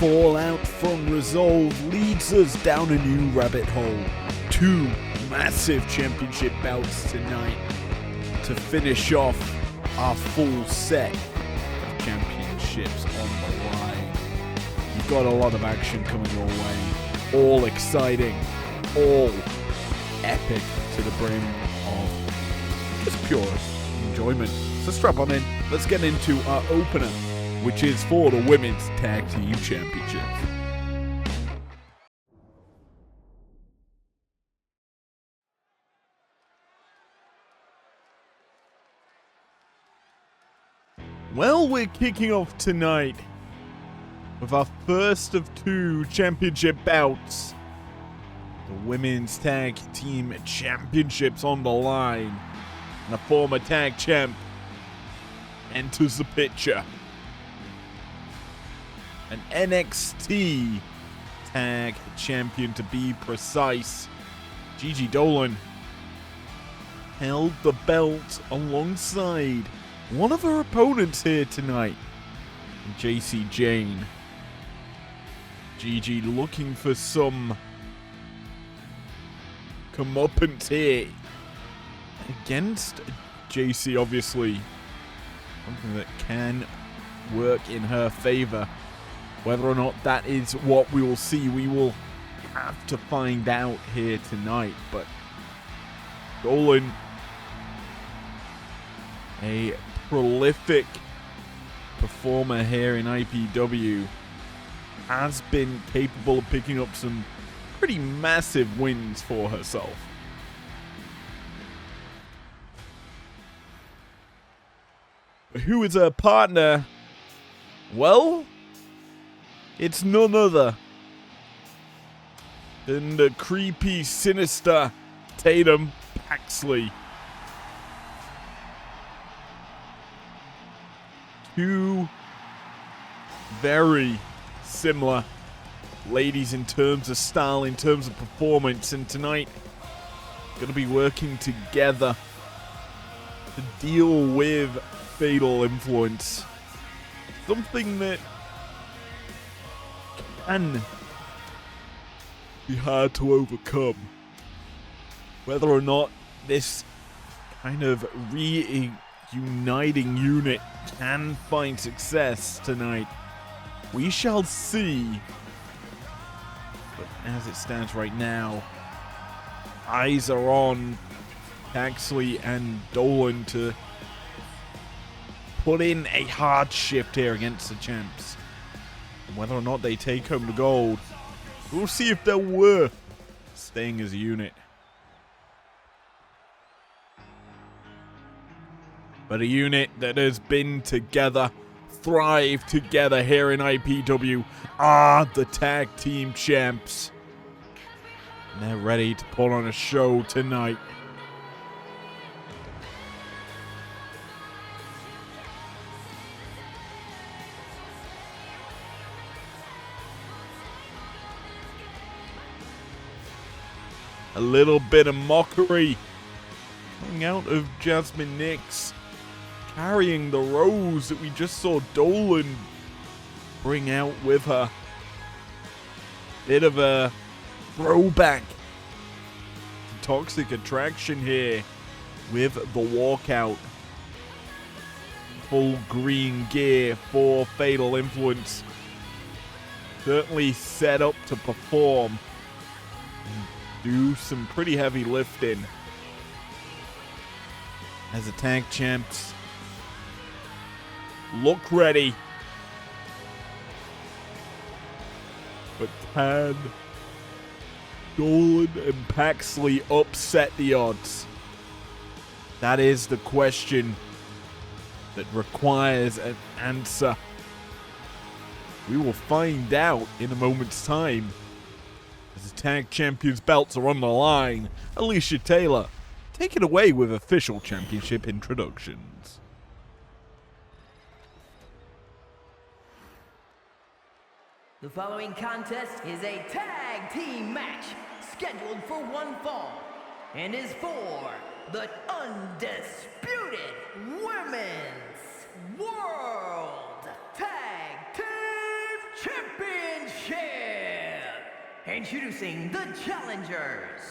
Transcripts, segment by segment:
fallout from Resolve leads us down a new rabbit hole. 2 massive championship bouts tonight to finish off our full set of championships on the line. You've got a lot of action coming your way, all exciting, all epic to the brim of just pure enjoyment. So strap on in, let's get into our opener, which is for the Women's Tag Team Championships. Well, we're kicking off tonight with our first of 2 championship bouts. The Women's Tag Team Championships on the line. And a former tag champ enters the picture. An NXT tag champion to be precise. Gigi Dolan held the belt alongside one of her opponents here tonight, JC Jane. Gigi looking for some comeuppance here against JC, obviously. Something that can work in her favor. Whether or not that is what we will see, we will have to find out here tonight. But Dolan, a prolific performer here in IPW, has been capable of picking up some pretty massive wins for herself. Who is her partner? Well, it's none other than the creepy, sinister Tatum Paxley. 2 very similar ladies in terms of style, in terms of performance, and tonight going to be working together to deal with Fatal Influence. Something that can be hard to overcome. Whether or not this kind of reuniting unit can find success tonight, we shall see. But as it stands right now, eyes are on Paxley and Dolan to put in a hard shift here against the champs. And whether or not they take home the gold, we'll see if they're worth staying as a unit. But a unit that has been together, thrived together here in IPW, are the tag team champs. And they're ready to put on a show tonight. A little bit of mockery coming out of Jasmine Nix, carrying the rose that we just saw Dolan bring out with her. Bit of a throwback to Toxic Attraction here with the walkout. Full green gear for Fatal Influence. Certainly set up to perform. Do some pretty heavy lifting as the tag champs look ready. But can Dolan and Paxley upset the odds? That is the question that requires an answer. We will find out in a moment's time. As the tag champions' belts are on the line, Alicia Taylor, take it away with official championship introductions. The following contest is a tag team match scheduled for one fall and is for the undisputed Women's World Tag Team Championship. Introducing the challengers,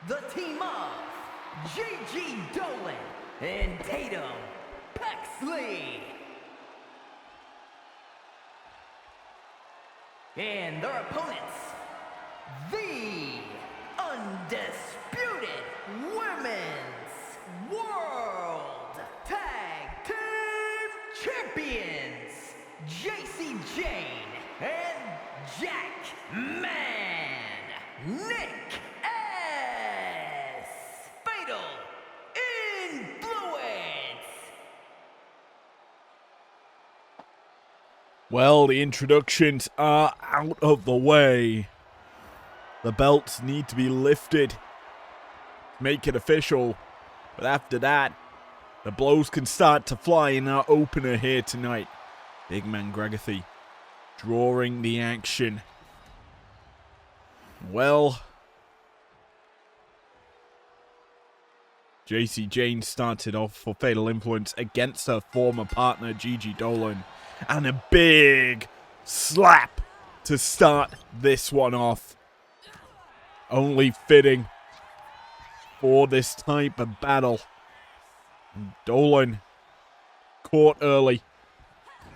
the team of J.G. Dolan and Tatum Paxley. And their opponents, the undisputed Women's World Tag Team Champions, JC Jane and Jack Man Nick S. Fatal Influence. Well, the introductions are out of the way. The belts need to be lifted. Make it official. But after that, the blows can start to fly in our opener here tonight. Big man Gregathy drawing the action. Well, JC Jane started off for Fatal Influence against her former partner Gigi Dolan. And a big slap to start this one off. Only fitting for this type of battle. And Dolan caught early.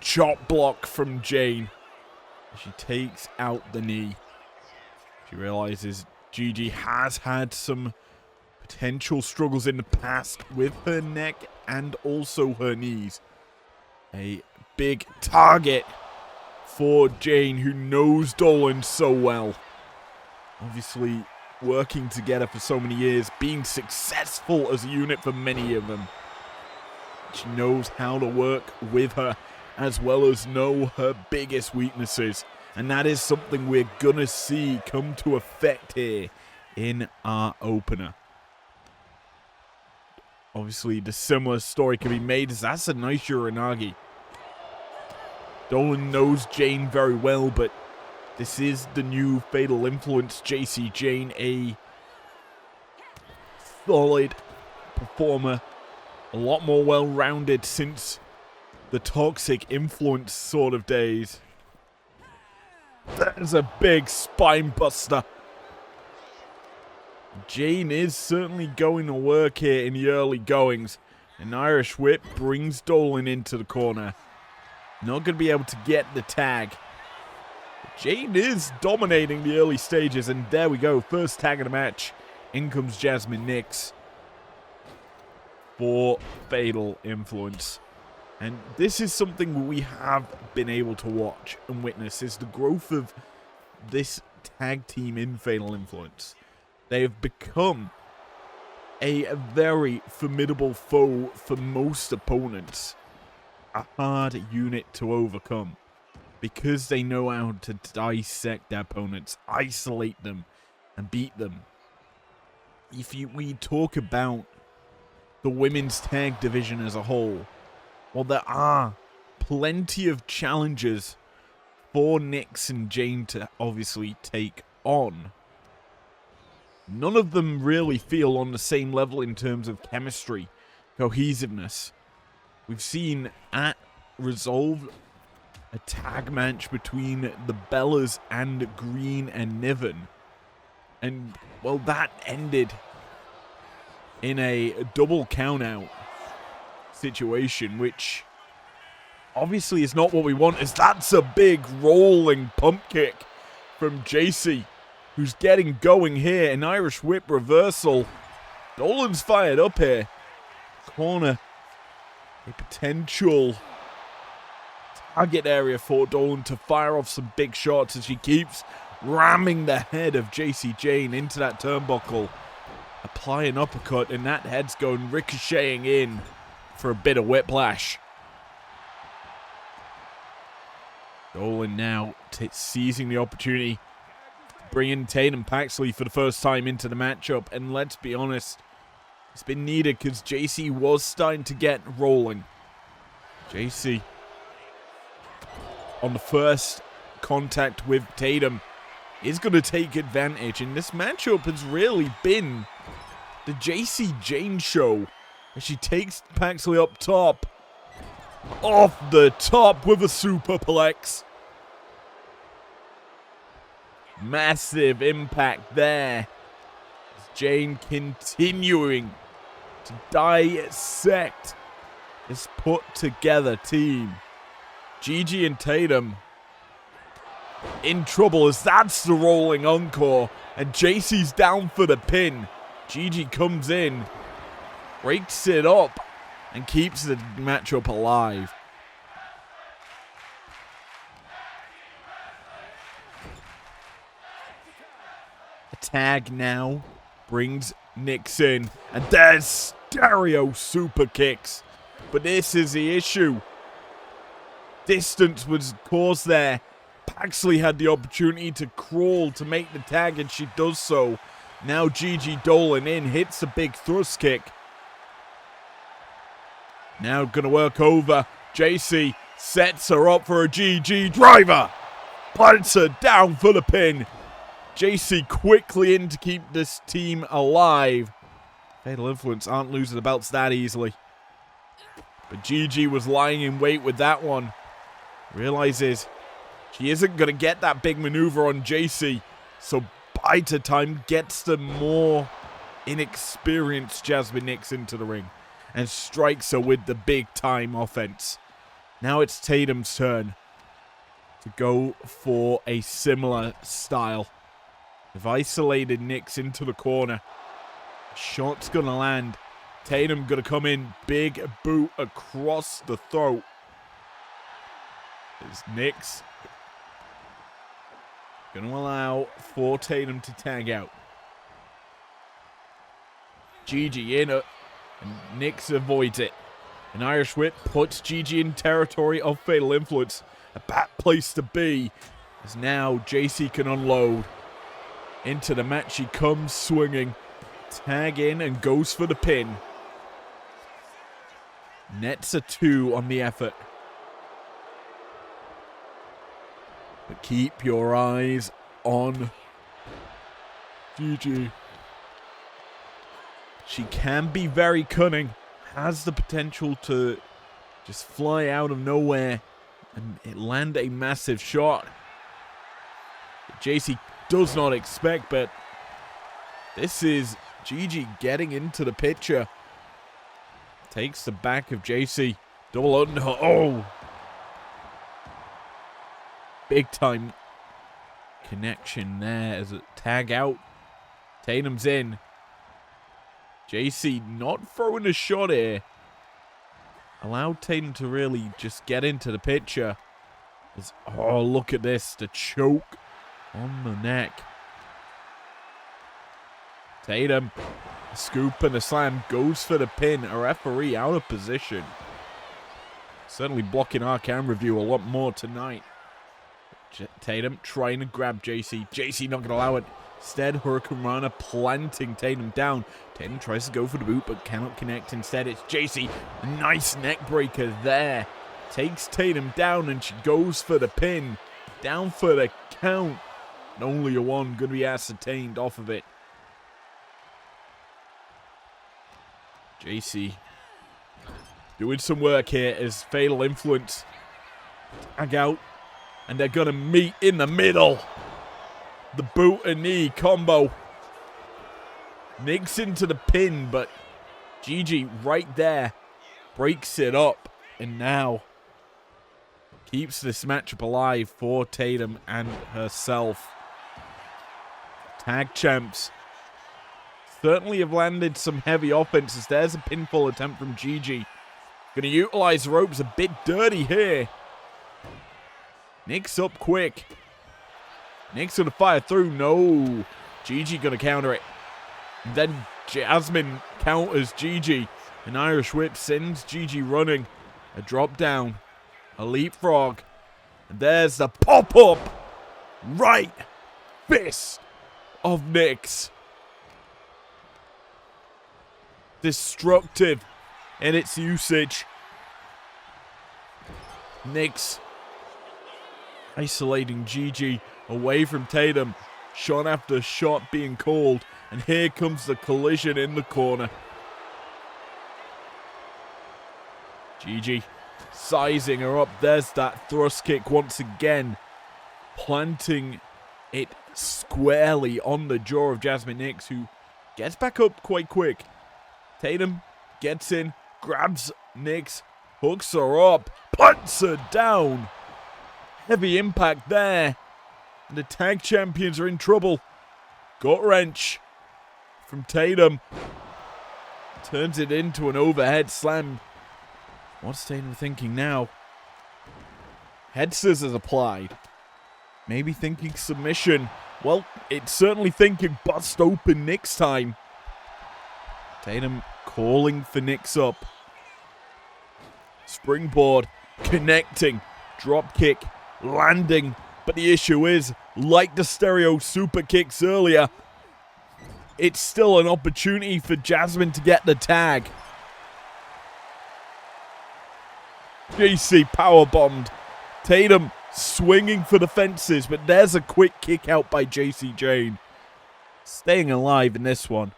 Chop block from Jane. She takes out the knee. She realizes Gigi has had some potential struggles in the past with her neck and also her knees. A big target for Jane, who knows Dolan so well. Obviously, working together for so many years, being successful as a unit for many of them. She knows how to work with her, as well as know her biggest weaknesses. And that is something we're gonna see come to effect here in our opener. Obviously, the similar story can be made as that's a nice Uranagi. Dolan knows Jane very well, but this is the new Fatal Influence JC Jane, a solid performer, a lot more well-rounded since the Toxic Influence sort of days. That is a big spine buster. Jane is certainly going to work here in the early goings. An Irish whip brings Dolan into the corner. Not going to be able to get the tag. Jane is dominating the early stages, and there we go. First tag of the match. In comes Jasmine Nix for Fatal Influence. And this is something we have been able to watch and witness, is the growth of this tag team in Fatal Influence. They have become a very formidable foe for most opponents. A hard unit to overcome because they know how to dissect their opponents, isolate them, and beat them. If we talk about the women's tag division as a whole, well, there are plenty of challenges for Nix and Jane to obviously take on. None of them really feel on the same level in terms of chemistry, cohesiveness. We've seen at Resolve a tag match between the Bellas and Green and Niven. And, well, that ended in a double countout situation, which obviously is not what we want, as that's a big rolling pump kick from JC, who's getting going here. An Irish whip reversal. Dolan's fired up here. Corner. A potential target area for Dolan to fire off some big shots as she keeps ramming the head of JC Jane into that turnbuckle. Apply an uppercut, and that head's going ricocheting in for a bit of whiplash. Dolan now seizing the opportunity, bringing Tatum Paxley for the first time into the matchup. And let's be honest, it's been needed because JC was starting to get rolling. JC on the first contact with Tatum is going to take advantage. And this matchup has really been the JC Jane show as she takes Paxley up top. Off the top with a superplex. Massive impact there. Jane continuing to dissect this put together team. Gigi and Tatum in trouble as that's the rolling encore. And JC's down for the pin. Gigi comes in, breaks it up, and keeps the matchup alive. A tag now brings Nix in. And there's stereo super kicks. But this is the issue. Distance was caused there. Paxley had the opportunity to crawl to make the tag, and she does so. Now Gigi Dolan in, hits a big thrust kick. Now gonna work over. JC sets her up for a GG driver. Plants her down for the pin. JC quickly in to keep this team alive. Fatal Influence aren't losing the belts that easily. But Gigi was lying in wait with that one. Realizes she isn't going to get that big maneuver on JC. So bite her time, gets the more inexperienced Jasmine Nix into the ring. And strikes her with the big time offense. Now it's Tatum's turn to go for a similar style. They've isolated Nix into the corner. Shot's going to land. Tatum going to come in. Big boot across the throat. There's Nix. Going to allow for Tatum to tag out. Gigi in it. And Nix avoids it. An Irish whip puts Gigi in territory of Fatal Influence. A bad place to be. As now JC can unload. Into the match she comes swinging. Tag in and goes for the pin. Nets a 2 on the effort. But keep your eyes on Gigi. She can be very cunning. Has the potential to just fly out of nowhere and land a massive shot. JC does not expect, but this is Gigi getting into the picture. Takes the back of JC. Double under. Oh! Big time connection there as a tag out. Tatum's in. JC not throwing a shot here. Allowed Tatum to really just get into the picture. Oh, look at this. The choke on the neck. Tatum, a scoop and a slam, goes for the pin. A referee out of position. Certainly blocking our camera view a lot more tonight. Tatum trying to grab JC. JC not going to allow it. Instead, Hurricane Rana planting Tatum down. Tatum tries to go for the boot, but cannot connect. Instead, it's JC. A nice neck breaker there. Takes Tatum down, and she goes for the pin. Down for the count. And only a 1 going to be ascertained off of it. JC doing some work here as Fatal Influence tag out. And they're going to meet in the middle. The boot and knee combo. Nix into the pin, but Gigi right there breaks it up. And now keeps this matchup alive for Tatum and herself. Tag champs certainly have landed some heavy offenses. There's a pinfall attempt from Gigi. Going to utilize the ropes a bit dirty here. Nix up quick. Nix going to fire through. No. Gigi going to counter it. And then Jasmine counters Gigi. An Irish whip sends Gigi running. A drop down. A leapfrog. And there's the pop-up. Right fist of Nix. Destructive in its usage. Nix isolating Gigi away from Tatum. Shot after shot being called. And here comes the collision in the corner. Gigi sizing her up. There's that thrust kick once again. Planting it squarely on the jaw of Jasmine Nix, who gets back up quite quick. Tatum gets in, grabs Nix, hooks her up, punts her down. Heavy impact there. And the tag champions are in trouble. Gut wrench from Tatum. Turns it into an overhead slam. What's Tatum thinking now? Head scissors applied. Maybe thinking submission. Well, it's certainly thinking bust open Nix time. Tatum calling for Nix up. Springboard, connecting, drop kick, landing. But the issue is, like the stereo super kicks earlier, it's still an opportunity for Jasmine to get the tag. JC powerbombed. Tatum swinging for the fences, but there's a quick kick out by JC Jane. Staying alive in this one.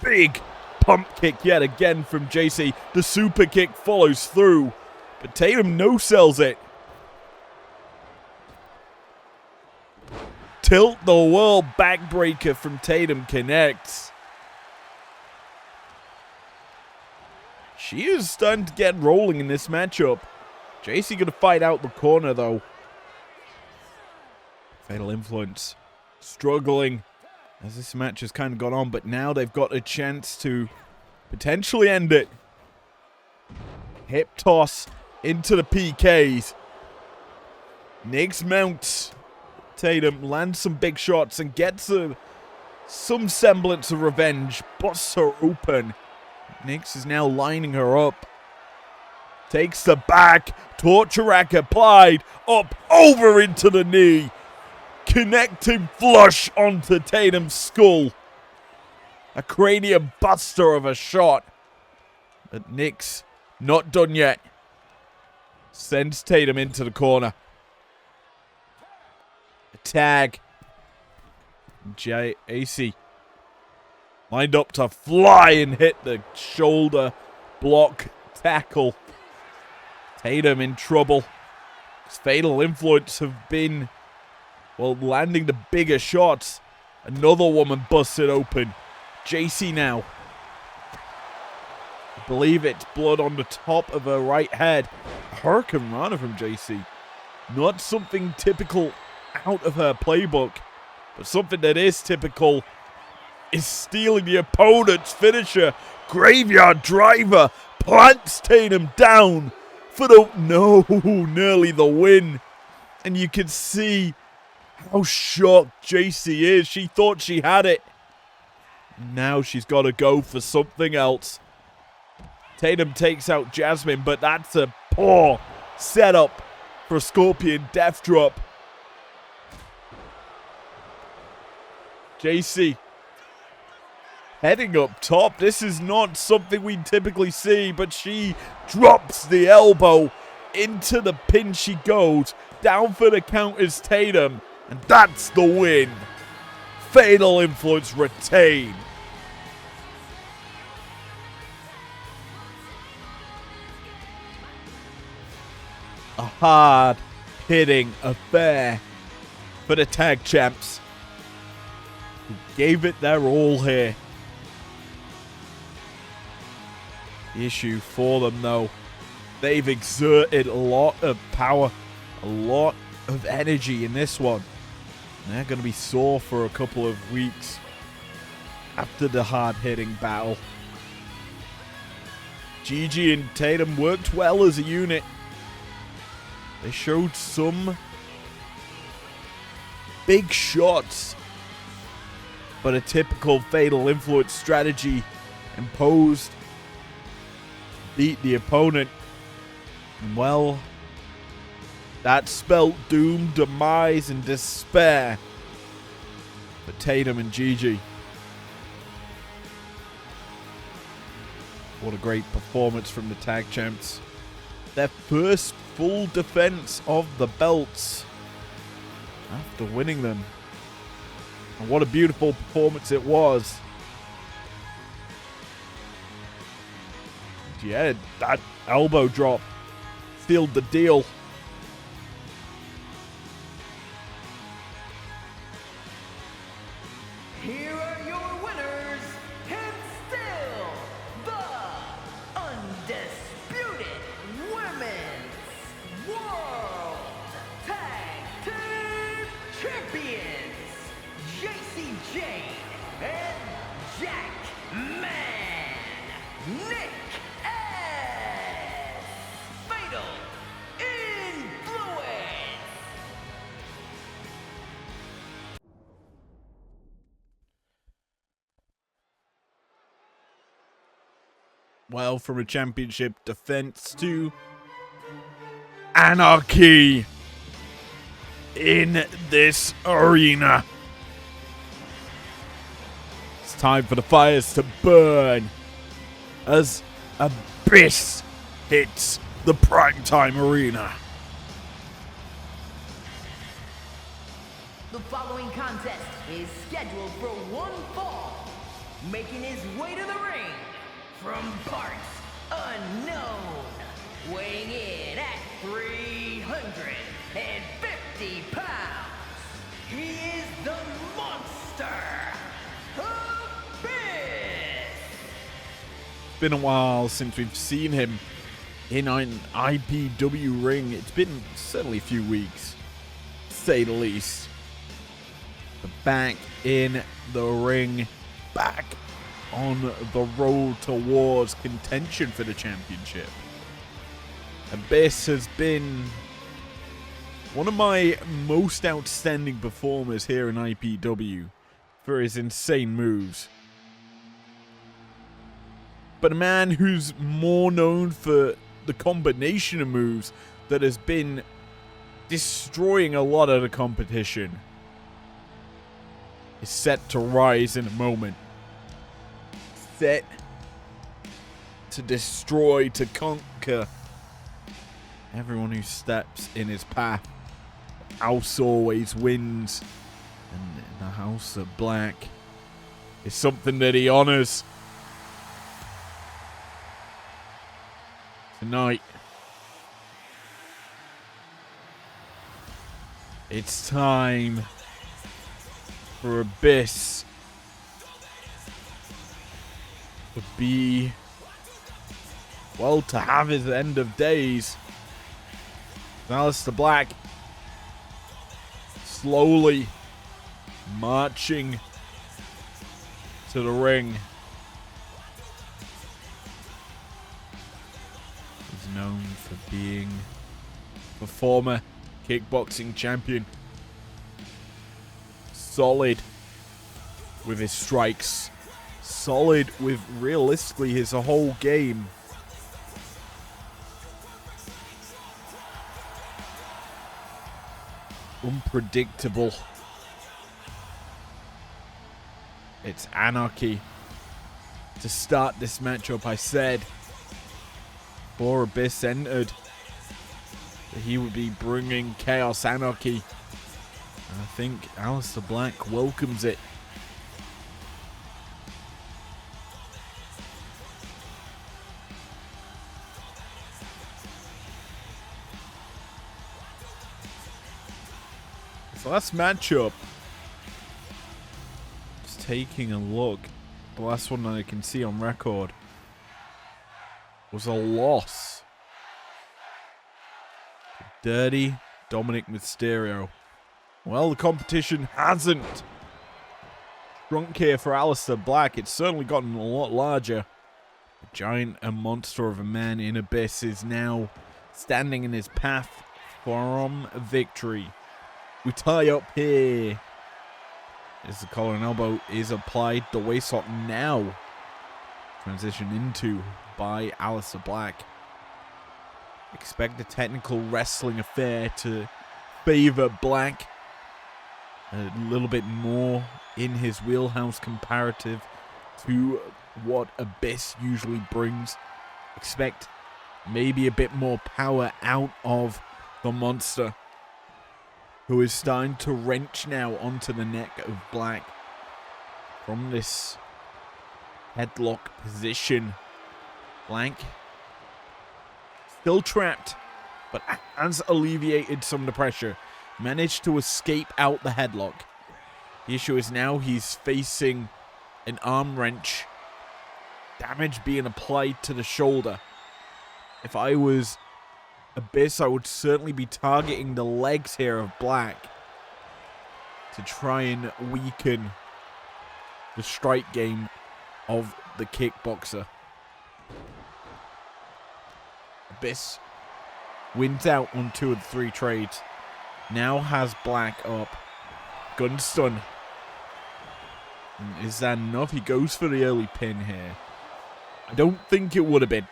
Big pump kick yet again from JC. The super kick follows through, but Tatum no-sells it. Tilt the world backbreaker from Tatum connects. She is starting to get rolling in this matchup. JC gonna fight out the corner though. Fatal Influence struggling as this match has kind of gone on, but now they've got a chance to potentially end it. Hip toss into the PKs. Nix mounts. Tatum lands some big shots and gets some semblance of revenge. Busts her open. Nix is now lining her up. Takes the back. Torture rack applied. Up, over into the knee. Connecting flush onto Tatum's skull. A cranium buster of a shot. But Nix not done yet. Sends Tatum into the corner. A tag. JAC lined up to fly and hit the shoulder block tackle. Tatum in trouble. His Fatal Influence have been, well, landing the bigger shots. Another woman busted open. JC now. I believe it's blood on the top of her right head. Hurricane Rana from JC. Not something typical out of her playbook, but something that is typical is stealing the opponent's finisher. Graveyard driver plants Tatum down for the, nearly the win. And you can see how shocked JC is. She thought she had it. Now she's got to go for something else. Tatum takes out Jasmine, but that's a poor setup for a Scorpion Death Drop. JC heading up top. This is not something we typically see, but she drops the elbow. Into the pin she goes. Down for the count is Tatum. And that's the win. Fatal Influence retain. A hard-hitting affair for the tag champs, who gave it their all here. The issue for them, though, they've exerted a lot of power, a lot of energy in this one. And they're going to be sore for a couple of weeks after the hard-hitting battle. Gigi and Tatum worked well as a unit. They showed some big shots, but a typical Fatal Influence strategy imposed, beat the opponent. And well, that spelt doom, demise, and despair for Tatum and Gigi. What a great performance from the tag champs. Their first full defense of the belts after winning them. And what a beautiful performance it was. Yeah, that elbow drop sealed the deal. Well, from a championship defense to anarchy in this arena. It's time for the fires to burn as Abyss hits the Primetime arena. The following contest is scheduled for one fall, making his way to the ring from parts unknown, weighing in at 350 pounds. He is the monster, Abyss. It's been a while since we've seen him in an IPW ring. It's been certainly a few weeks, to say the least. But back in the ring, back on the road towards contention for the championship. Abyss has been one of my most outstanding performers here in IPW for his insane moves. But a man who's more known for the combination of moves that has been destroying a lot of the competition is set to rise in a moment. Set to destroy, to conquer everyone who steps in his path. The house always wins, and the House of Black is something that he honors. Tonight, it's time for Abyss to be, well, to have his end of days. Aleister Black slowly marching to the ring. He's known for being a former kickboxing champion. Solid with his strikes. Solid with, realistically, his whole game. Unpredictable. It's anarchy. To start this matchup, I said, before Abyss entered, that he would be bringing chaos, anarchy. And I think Aleister Black welcomes it. This last matchup, just taking a look, the last one that I can see on record was a loss. Dirty Dominic Mysterio. Well, the competition hasn't shrunk here for Aleister Black. It's certainly gotten a lot larger. The giant and monster of a man in Abyss is now standing in his path from victory. We tie up here as the collar and elbow is applied. The waist lock now transitioned into by Aleister Black. Expect a technical wrestling affair to favor Black. A little bit more in his wheelhouse comparative to what Abyss usually brings. Expect maybe a bit more power out of the monster, who is starting to wrench now onto the neck of Black from this headlock position. Black still trapped, but has alleviated some of the pressure. Managed to escape out the headlock. The issue is now he's facing an arm wrench. Damage being applied to the shoulder. If I was Abyss, I would certainly be targeting the legs here of Black to try and weaken the strike game of the kickboxer. Abyss wins out on 2 of the 3 trades. Now has Black up. Gun stun. And is that enough? He goes for the early pin here. I don't think it would have been.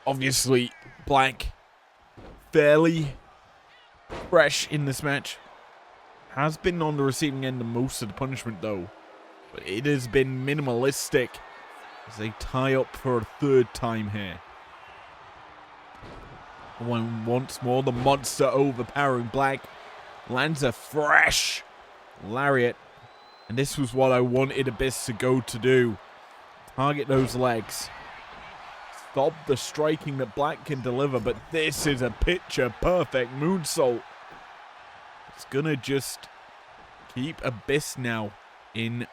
Obviously, Black fairly fresh in this match. Has been on the receiving end of most of the punishment though. But it has been minimalistic as they tie up for a third time here. When once more the monster overpowering Black lands a fresh lariat. And this was what I wanted Abyss to go to do. Target those legs. Stop the striking that Black can deliver, but this is a picture-perfect moonsault. It's gonna just keep Abyss now in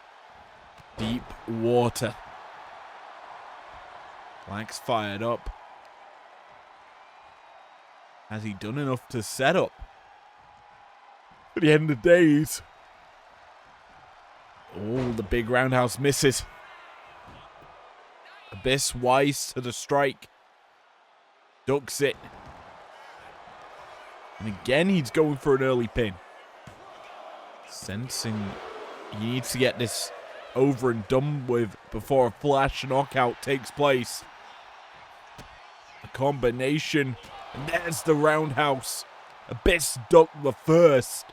deep water. Black's fired up. Has he done enough to set up for the end of days? Oh, the big roundhouse misses. Abyss wise to the strike. Ducks it. And again, he's going for an early pin. Sensing he needs to get this over and done with before a flash knockout takes place. A combination. And there's the roundhouse. Abyss ducked the first.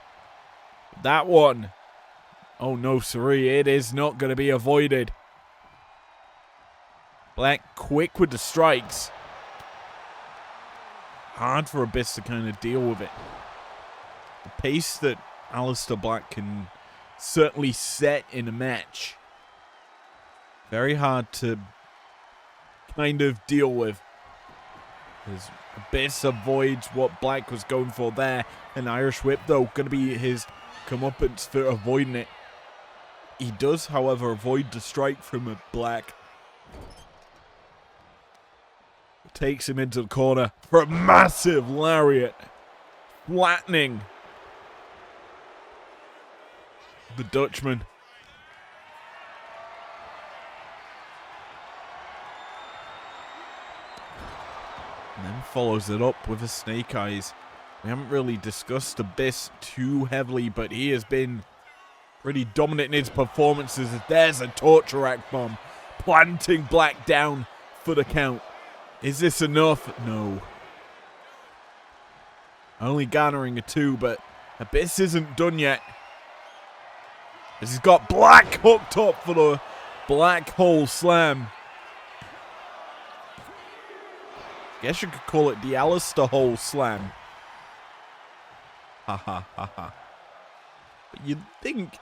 That one. Oh no, siree. It is not going to be avoided. Black quick with the strikes. Hard for Abyss to kind of deal with it. The pace that Aleister Black can certainly set in a match. Very hard to kind of deal with. As Abyss avoids what Black was going for there. An Irish whip though, going to be his comeuppance for avoiding it. He does, however, avoid the strike from Black. Takes him into the corner for a massive lariat. Flattening the Dutchman. And then follows it up with a snake eyes. We haven't really discussed Abyss too heavily, but he has been pretty dominant in his performances. There's a torture rack bomb. Planting Black down for the count. Is this enough? No. Only garnering a 2, but Abyss isn't done yet. As he's got Black hooked up for the black hole slam. Guess you could call it the Aleister hole slam. Ha ha ha ha. But you'd think,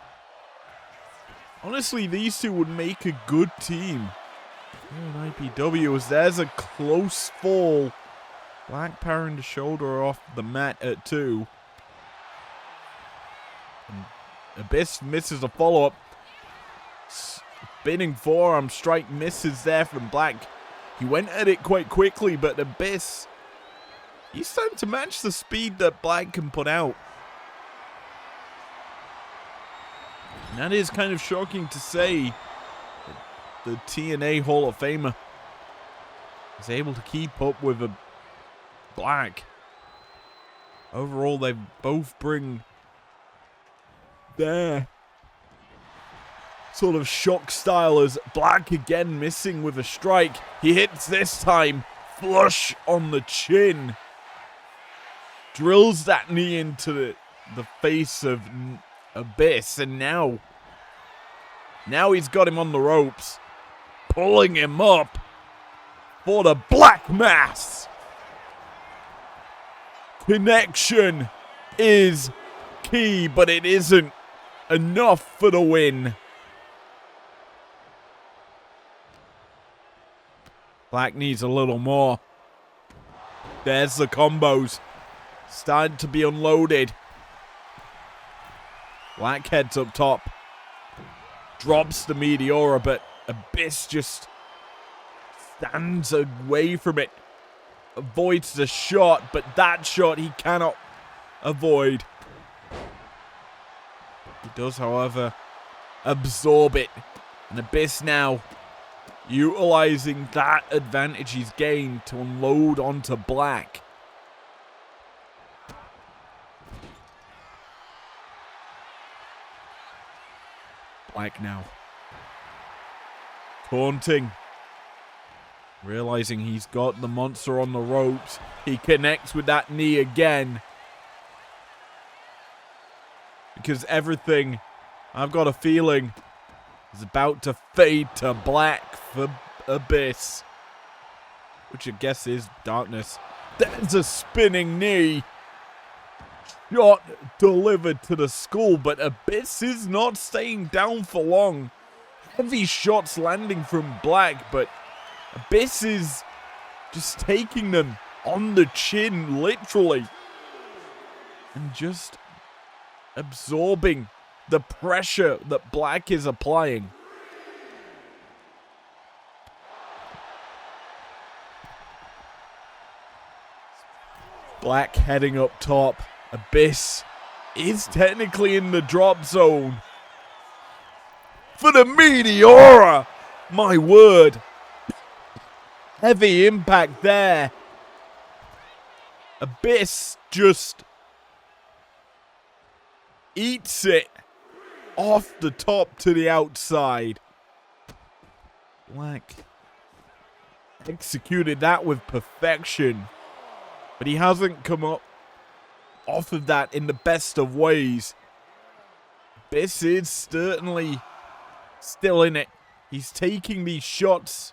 honestly, these two would make a good team. An IPW as there's a close fall. Black powering the shoulder off the mat at 2. And Abyss misses a follow-up. Spinning forearm strike misses there from Black. He went at it quite quickly, but Abyss, he's starting to match the speed that Black can put out. And that is kind of shocking to say. The TNA Hall of Famer is able to keep up with a Black. Overall, they both bring their sort of shock style as Black again missing with a strike. He hits this time flush on the chin. Drills that knee into the face of Abyss, and now he's got him on the ropes. Pulling him up for the Black Mass. Connection is key, but it isn't enough for the win. Black needs a little more. There's the combos. Starting to be unloaded. Black heads up top. Drops the Meteora, but Abyss just stands away from it. Avoids the shot, but that shot he cannot avoid. He does, however, absorb it. And Abyss now utilizing that advantage he's gained to unload onto Black. Black now taunting Realizing he's got the monster on the ropes, he connects with that knee again. Because everything, I've got a feeling, is about to fade to black for Abyss. Which I guess is darkness. There's a spinning knee. Shot delivered to the skull, but Abyss is not staying down for long. Heavy shots landing from Black, but Abyss is just taking them on the chin, literally. And just absorbing the pressure that Black is applying. Black heading up top. Abyss is technically in the drop zone. For the Meteora! My word. Heavy impact there. Abyss just eats it off the top to the outside. Black executed that with perfection. But he hasn't come up off of that in the best of ways. Abyss is certainly still in it. He's taking these shots.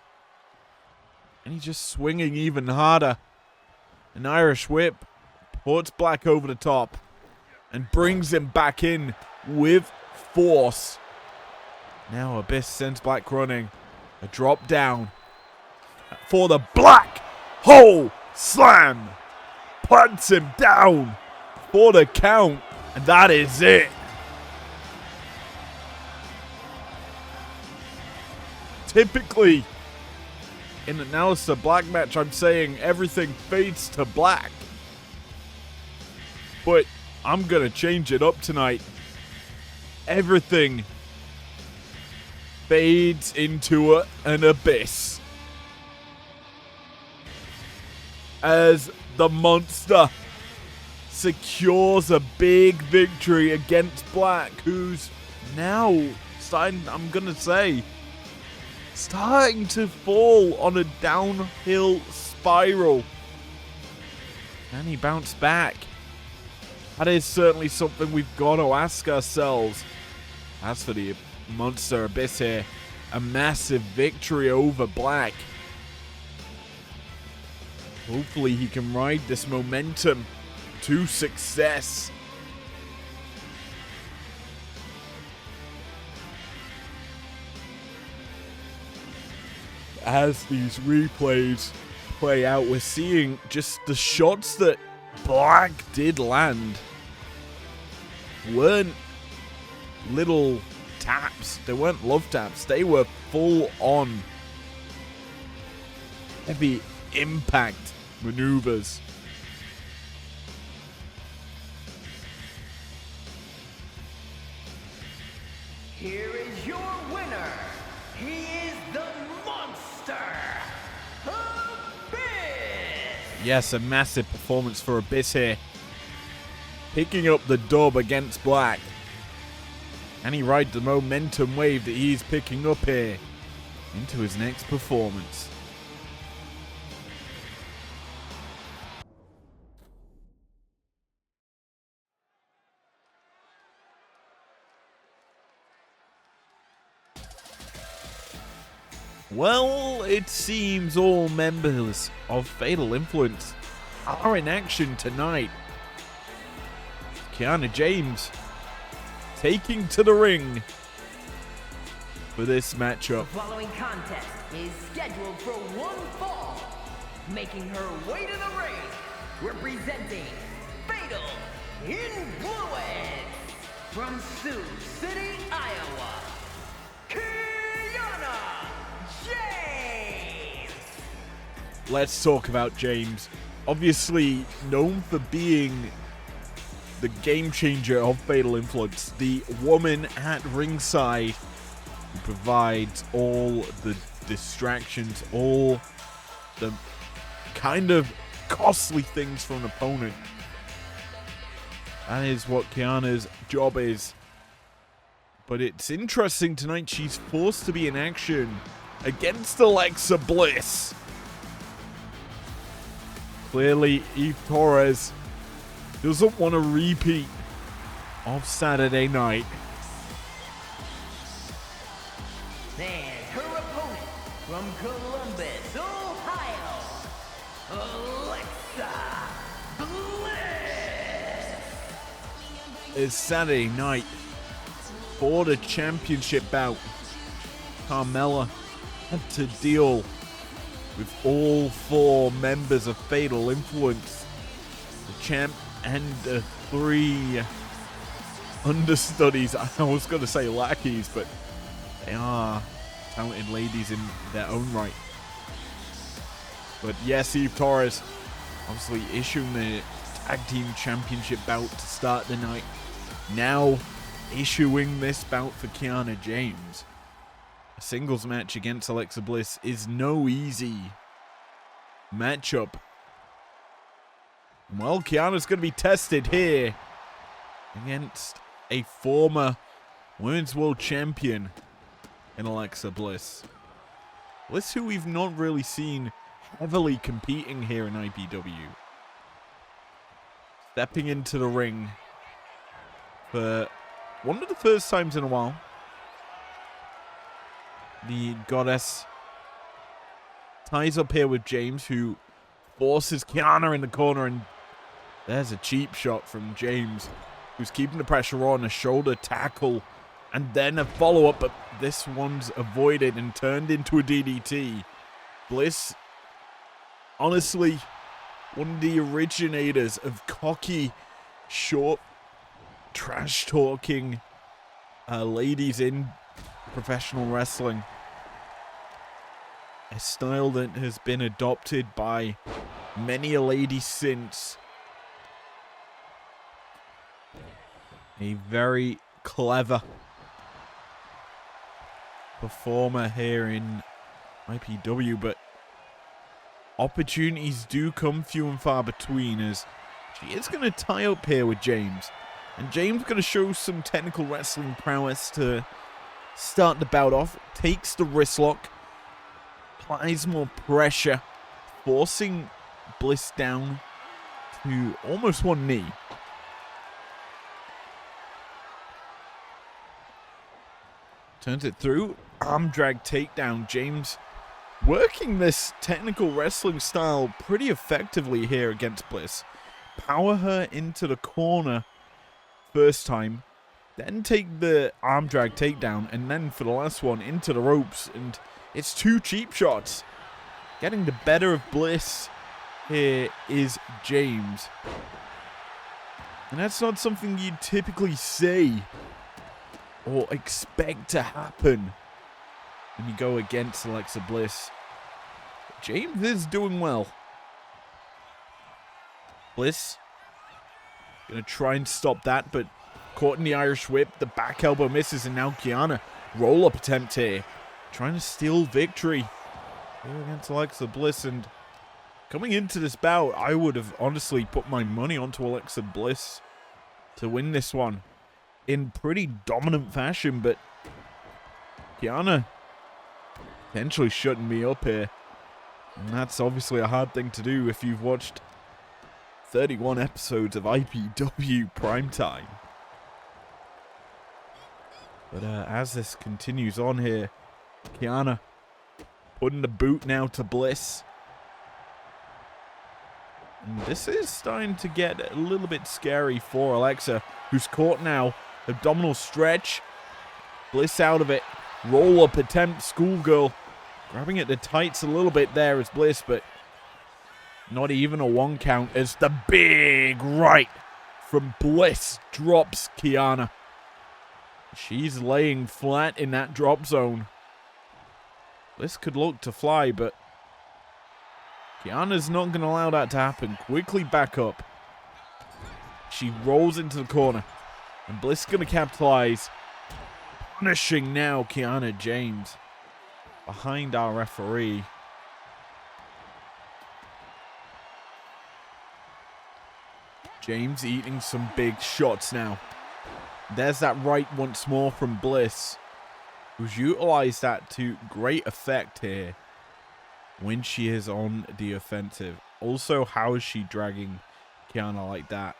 And he's just swinging even harder. An Irish whip puts Black over the top. And brings him back in with force. Now Abyss sends Black running. A drop down. For the Black Hole Slam. Plants him down for the count, and that is it. Typically, in an Aleister Black match, I'm saying everything fades to black. But I'm going to change it up tonight. Everything fades into an abyss. As the monster secures a big victory against Black, who's now starting, I'm gonna say, starting to fall on a downhill spiral. Can he bounce back? That is certainly something we've got to ask ourselves. As for the monster Abyss here, a massive victory over Black. Hopefully he can ride this momentum to success. As these replays play out, we're seeing just the shots that Black did land weren't little taps. They weren't love taps. They were full on heavy impact maneuvers. Here is your winner. He is the monster, Abyss. Yes, a massive performance for Abyss here. Picking up the dub against Black. And he rides the momentum wave that he's picking up here into his next performance. Well, it seems all members of Fatal Influence are in action tonight. Kiana James taking to the ring for this matchup. The following contest is scheduled for one fall. Making her way to the ring, representing Fatal Influence from Sioux City, Iowa, Kiana James. Let's talk about James. Obviously known for being the game changer of Fatal Influence, the woman at ringside who provides all the distractions, all the kind of costly things for an opponent. That is what Kiana's job is. But it's interesting tonight, she's forced to be in action against Alexa Bliss. Clearly, Eve Torres doesn't want a repeat of Saturday night. And her opponent from Columbus, Ohio, Alexa Bliss. It's Saturday night for the championship bout. Carmella had to deal with all 4 members of Fatal Influence, the champ and the 3 understudies. I was going to say lackeys, but they are talented ladies in their own right. But yes, Eve Torres obviously issuing the tag team championship bout to start the night. Now issuing this bout for Kiana James. A singles match against Alexa Bliss is no easy matchup. Well, Kiana's going to be tested here against a former Women's World Champion in Alexa Bliss. Bliss, who we've not really seen heavily competing here in IPW. Stepping into the ring for one of the first times in a while. The Goddess ties up here with James, who forces Kiana in the corner, and there's a cheap shot from James, who's keeping the pressure on, a shoulder tackle, and then a follow-up, but this one's avoided and turned into a DDT. Bliss, honestly, one of the originators of cocky, short, trash-talking ladies in professional wrestling. A style that has been adopted by many a lady since. A very clever performer here in IPW, but opportunities do come few and far between, as she is going to tie up here with James. And James going to show some technical wrestling prowess to start the bout off. Takes the wrist lock, applies more pressure, forcing Bliss down to almost one knee. Turns it through, arm drag takedown. James working this technical wrestling style pretty effectively here against Bliss. Power her into the corner first time, then take the arm drag takedown, and then for the last one into the ropes, and it's 2 cheap shots. Getting the better of Bliss here is James. And that's not something you'd typically say or expect to happen when you go against Alexa Bliss. James is doing well. Bliss gonna try and stop that, but caught in the Irish whip. The back elbow misses, and now Kiana, roll-up attempt here. Trying to steal victory here against Alexa Bliss. And coming into this bout, I would have honestly put my money onto Alexa Bliss to win this one in pretty dominant fashion, but Kiana potentially shutting me up here. And that's obviously a hard thing to do if you've watched 31 episodes of IPW Primetime. But as this continues on here, Kiana putting the boot now to Bliss. And this is starting to get a little bit scary for Alexa, who's caught now. Abdominal stretch. Bliss out of it. Roll-up attempt, schoolgirl. Grabbing at the tights a little bit there as Bliss, but not even a 1 count as the big right from Bliss drops Kiana. She's laying flat in that drop zone. Bliss could look to fly, but Kiana's not going to allow that to happen. Quickly back up. She rolls into the corner, and Bliss going to capitalize. Punishing now Kiana James behind our referee. James eating some big shots now. There's that right once more from Bliss, who's utilized that to great effect here when she is on the offensive. Also, how is she dragging Kiana like that?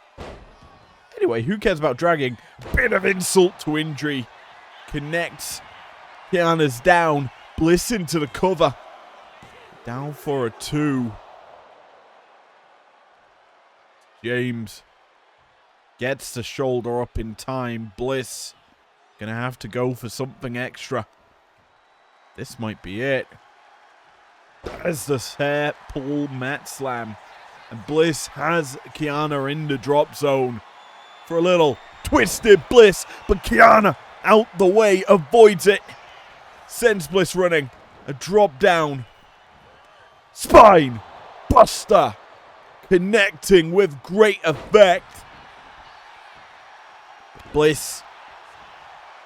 Anyway, who cares about dragging? Bit of insult to injury. Connects. Kiana's down. Bliss into the cover. Down for a 2. James gets the shoulder up in time. Bliss gonna have to go for something extra. This might be it. There's the hair pull mat slam. And Bliss has Kiana in the drop zone for a little twisted Bliss. But Kiana out the way, avoids it. Sends Bliss running. A drop down. Spine buster. Connecting with great effect. Bliss,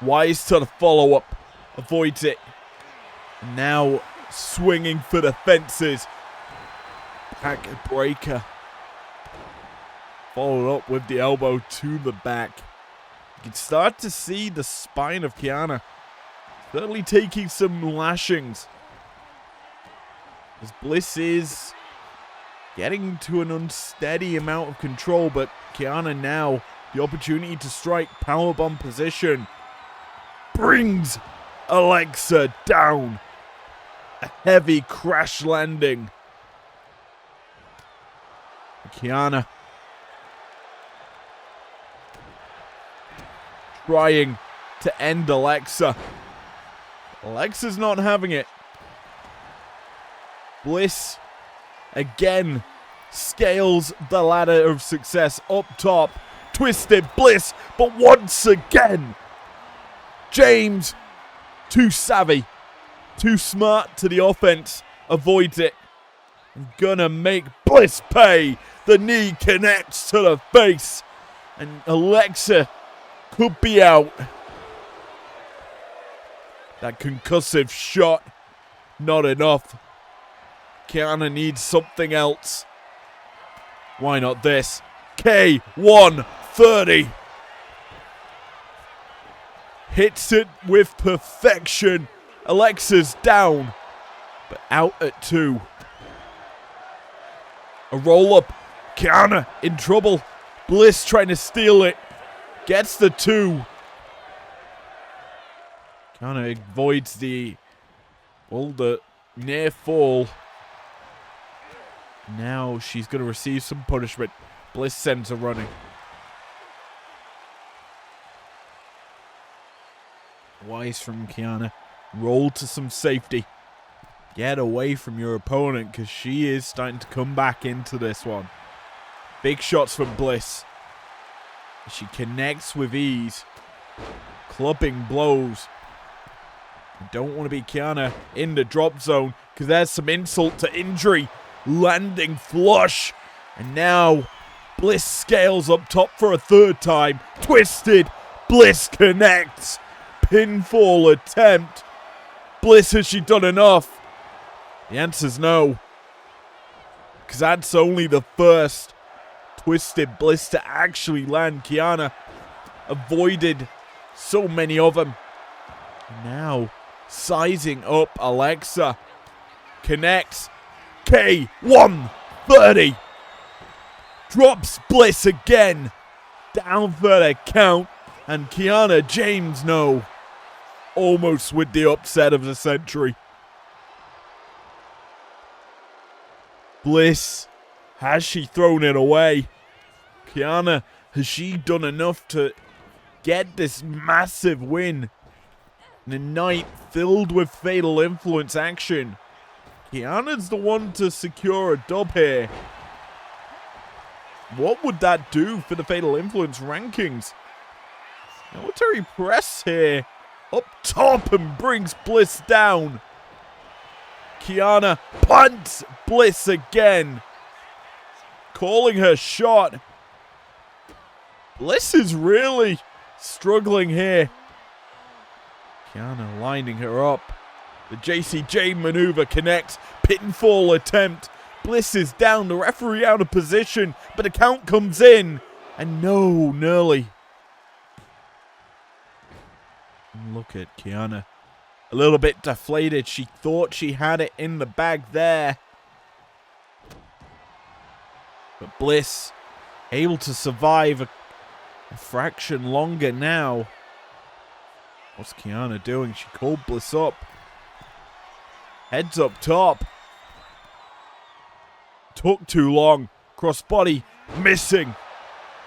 wise to the follow-up, avoids it. And now swinging for the fences. Back breaker. Followed up with the elbow to the back. You can start to see the spine of Kiana certainly taking some lashings. As Bliss is getting to an unsteady amount of control, but Kiana now the opportunity to strike powerbomb position. Brings Alexa down. A heavy crash landing. Kiana trying to end Alexa. Alexa's not having it. Bliss again scales the ladder of success up top. Twisted Bliss, but once again, James, too savvy, too smart to the offense, avoids it. Gonna make Bliss pay. The knee connects to the face, and Alexa could be out. That concussive shot, not enough. Kiana needs something else. Why not this? K130. Hits it with perfection. Alexa's down, but out at 2. A roll-up. Kiana in trouble. Bliss trying to steal it. Gets the 2. Kiana avoids the near fall. Now she's going to receive some punishment. Bliss sends her running. Wise from Kiana. Roll to some safety. Get away from your opponent because she is starting to come back into this one. Big shots from Bliss. She connects with ease. Clubbing blows. I don't want to be Kiana in the drop zone because there's some insult to injury. Landing flush. And now Bliss scales up top for a 3rd time. Twisted. Bliss connects. Pinfall attempt. Bliss, has she done enough? The answer's no. Because that's only the first Twisted Bliss to actually land. Kiana avoided so many of them. Now sizing up Alexa. Connects. K130. Drops Bliss again. Down for the count. And Kiana James, no. Almost with the upset of the century. Bliss, has she thrown it away? Kiana, has she done enough to get this massive win? In a night filled with fatal influence action. Kiana's the one to secure a dub here. What would that do for the fatal influence rankings? Military press here. Up top and brings Bliss down. Kiana punts Bliss again. Calling her shot. Bliss is really struggling here. Kiana lining her up. The JCJ maneuver connects. Pinfall attempt. Bliss is down. The referee out of position. But a count comes in. And no, nearly. Look at Kiana. A little bit deflated. She thought she had it in the bag there. But Bliss able to survive a fraction longer now. What's Kiana doing? She called Bliss up. Heads up top. Took too long. Crossbody missing.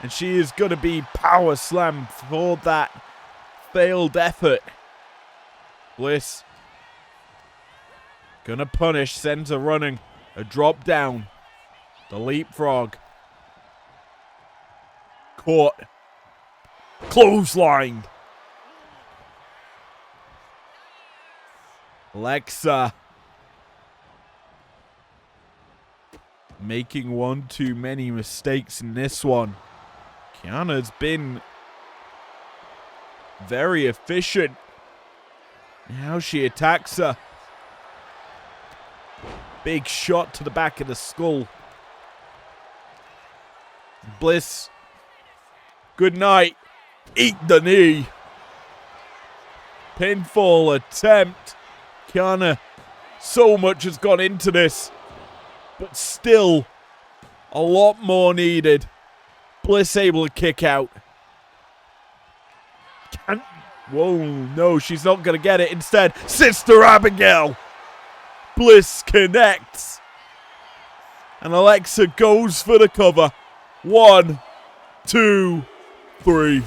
And she is going to be power slammed for that failed effort. Bliss gonna punish, sends her running. A drop down. The leapfrog. Caught. Clotheslined. Alexa making one too many mistakes in this one. Kiana's been very efficient. Now she attacks her. Big shot to the back of the skull. Bliss. Good night. Eat the knee. Pinfall attempt. Kiana, so much has gone into this. But still, a lot more needed. Bliss able to kick out. Whoa, no, she's not going to get it. Instead, Sister Abigail. Bliss connects. And Alexa goes for the cover. 1, 2, 3.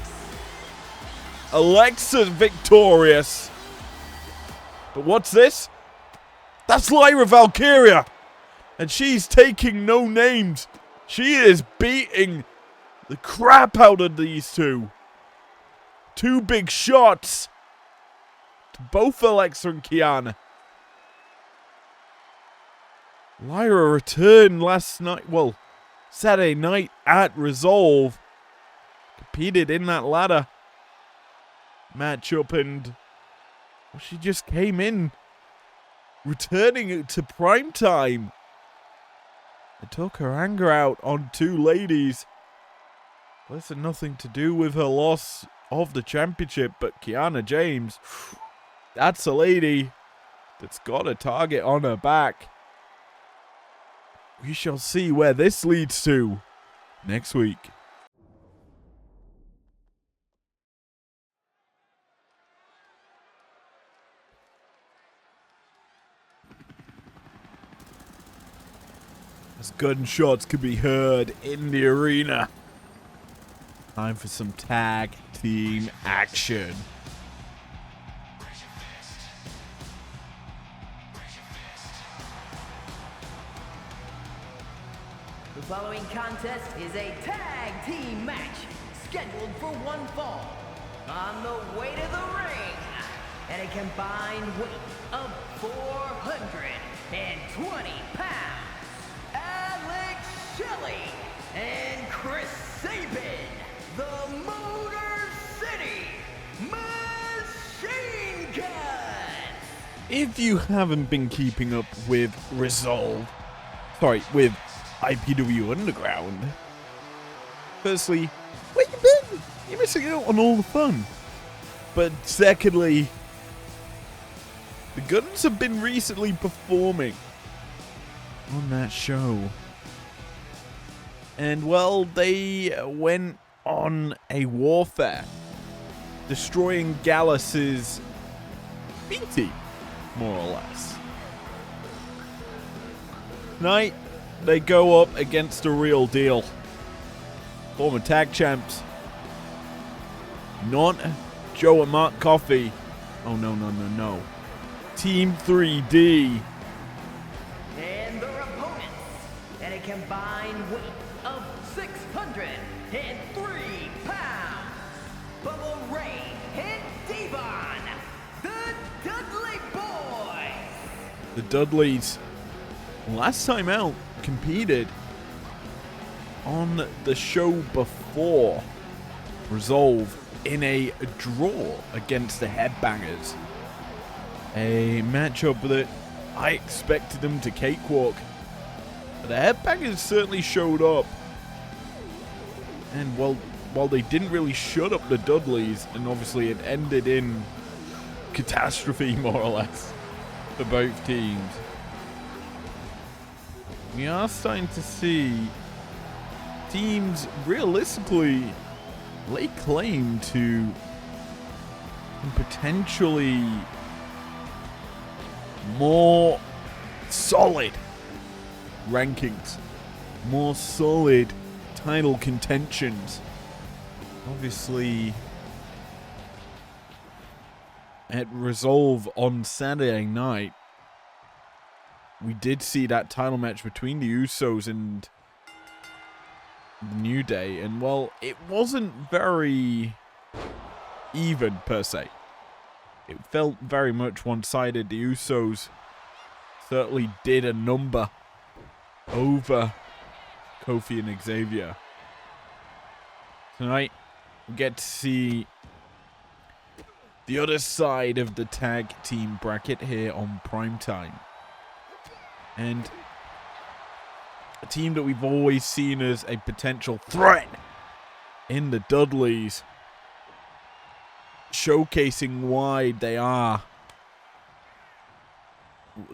Alexa's victorious. But what's this? That's Lyra Valkyria. And she's taking no names. She is beating the crap out of these two. 2 big shots to both Alexa and Kiana. Lyra returned last night, well, Saturday night at Resolve. Competed in that ladder matchup and she just came in returning it to Primetime. It took her anger out on 2 ladies. This had nothing to do with her loss of the championship, but Kiana James, that's a lady that's got a target on her back. We shall see where this leads to next week. As gunshots could be heard in the arena. Time for some tag team action. The following contest is a tag team match scheduled for one fall. On the way to the ring, at a combined weight of 420 pounds, Alex Shelley and Chris Sabin, the Motor City Machine Guns. If you haven't been keeping up with with IPW Underground, firstly, where you been? You're missing out on all the fun. But secondly, the Guns have been recently performing on that show. And well, they went on a warfare, destroying Gallus's B team, more or less. Tonight, they go up against a real deal. Former tag champs. Not Joe and Mark Coffey. Oh, no. Team 3D. And their opponents, at a combined weight of 603 pounds, Bubba Ray and Devon, the Dudley Boys. The Dudleys, last time out, competed on the show before Resolve in a draw against the Headbangers. A matchup that I expected them to cakewalk. But the Headbangers certainly showed up. And while they didn't really shut up the Dudleys, and obviously it ended in catastrophe more or less for both teams, we are starting to see teams realistically lay claim to potentially more solid rankings, more solid title contentions. Obviously, at Resolve on Saturday night, we did see that title match between the Usos and the New Day, and well, it wasn't very even per se. It felt very much one-sided. The Usos certainly did a number over Kofi and Xavier. Tonight, we get to see the other side of the tag team bracket here on Primetime. And a team that we've always seen as a potential threat in the Dudleys, showcasing why they are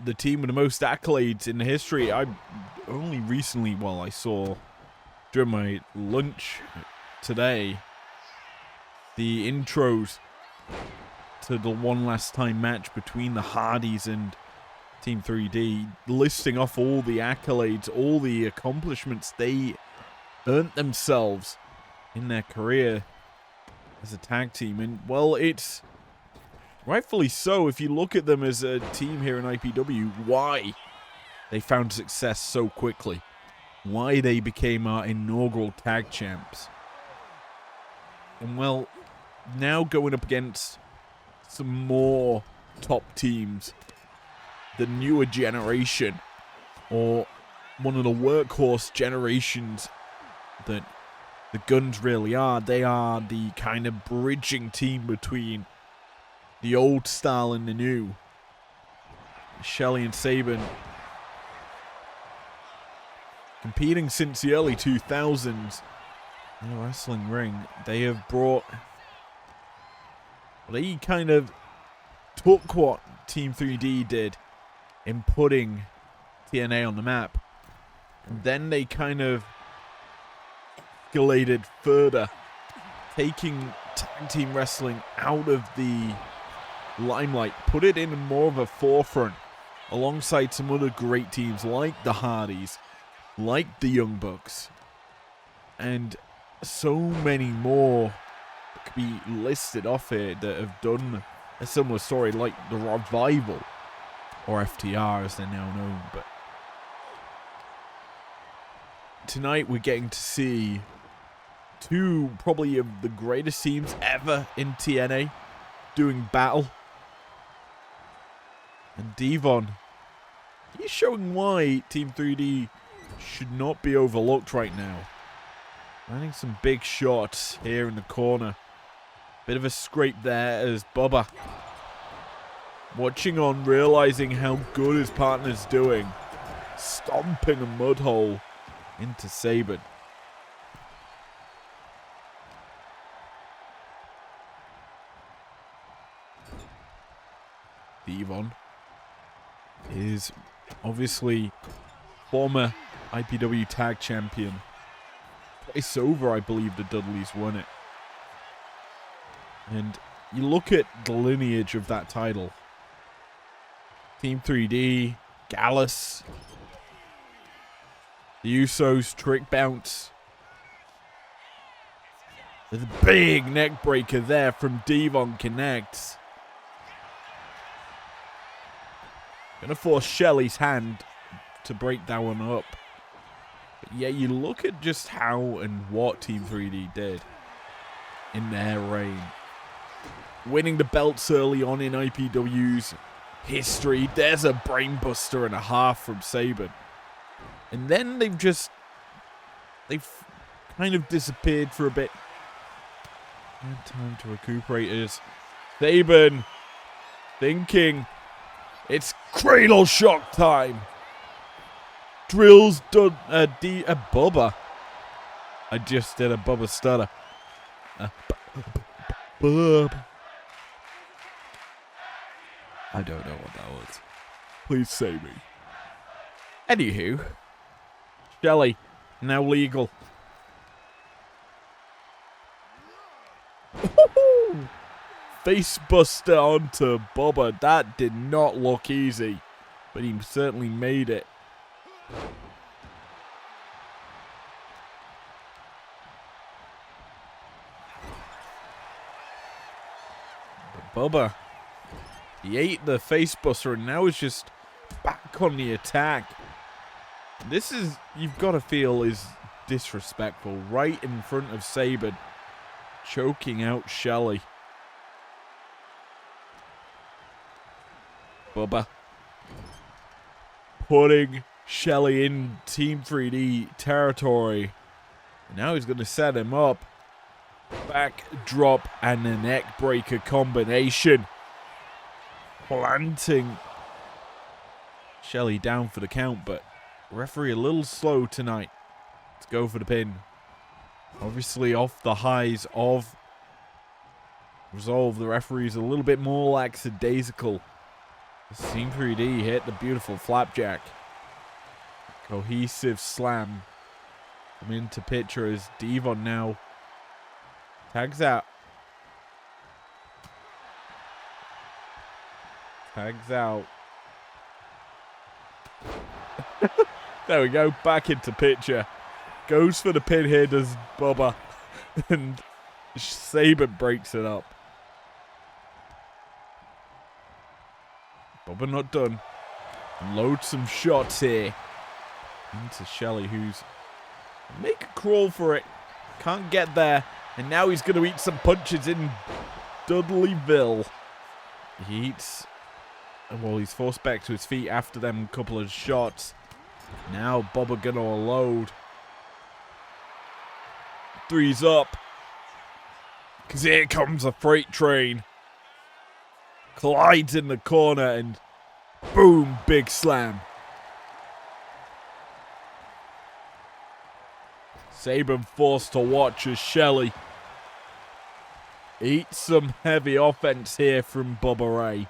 the team with the most accolades in history. I only recently, I saw during my lunch today the intros to the One Last Time match between the Hardys and Team 3D, listing off all the accolades, all the accomplishments they earned themselves in their career as a tag team. And, well, it's rightfully so if you look at them as a team here in IPW, why they found success so quickly, why they became our inaugural tag champs. And, well, now going up against some more top teams, the newer generation, or one of the workhorse generations that the Guns really are. They are the kind of bridging team between the old style and the new. Shelley and Sabin, competing since the early 2000s in the wrestling ring. They have brought... They kind of took what Team 3D did in putting TNA on the map, and then they kind of escalated further, taking tag team wrestling out of the limelight, put it in more of a forefront alongside some other great teams like the Hardys, like the Young Bucks, and so many more that could be listed off here that have done a similar story, like the Revival, or FTR as they're now known. But tonight we're getting to see two probably of the greatest teams ever in TNA doing battle. And Devon, he's showing why Team 3D should not be overlooked right now. Landing some big shots here in the corner. Bit of a scrape there as Bubba, watching on, realizing how good his partner's doing, stomping a mud hole into Sabin. Devon is obviously former IPW Tag Champion. Twice over, I believe the Dudleys won it. And you look at the lineage of that title. Team 3D, Gallus, the Usos, Trick Bounce. There's a big neck breaker there from Devon Connects. Gonna force Shelley's hand to break that one up. But yeah, you look at just how and what Team 3D did in their reign. Winning the belts early on in IPW's history. There's a brainbuster and a half from Sabin. And then they've kind of disappeared for a bit. Had time to recuperate as Sabin thinking it's cradle shock time. Drills done a Bubba. I just did a Bubba stutter. Bub. I don't know what that was. Please save me. Anywho, Shelley, now legal. face buster onto Bubba. That did not look easy, but he certainly made it. But Bubba, he ate the face buster and now is just back on the attack. This is, you've got to feel, is disrespectful. Right in front of Sabin, choking out Shelly. Bubba putting Shelly in Team 3D territory. And now he's going to set him up. Back drop and a neck breaker combination. Planting Shelly down for the count, but referee a little slow tonight to go for the pin. Obviously off the highs of Resolve, the referee's a little bit more lackadaisical. Team 3D hit the beautiful flapjack. Cohesive slam. Come into picture as Devon now tags out. Tags out. There we go, back into picture. Goes for the pin here, does Bubba. And Sabin breaks it up. Bubba not done. Load some shots here. Into Shelly, who's make a crawl for it. Can't get there. And now he's going to eat some punches in Dudleyville. He eats. Well, he's forced back to his feet after them couple of shots. Now Bubba going to load. Three's up. Because here comes a freight train. Collides in the corner and boom, big slam. Sabin forced to watch as Shelly eats some heavy offense here from Bubba Ray.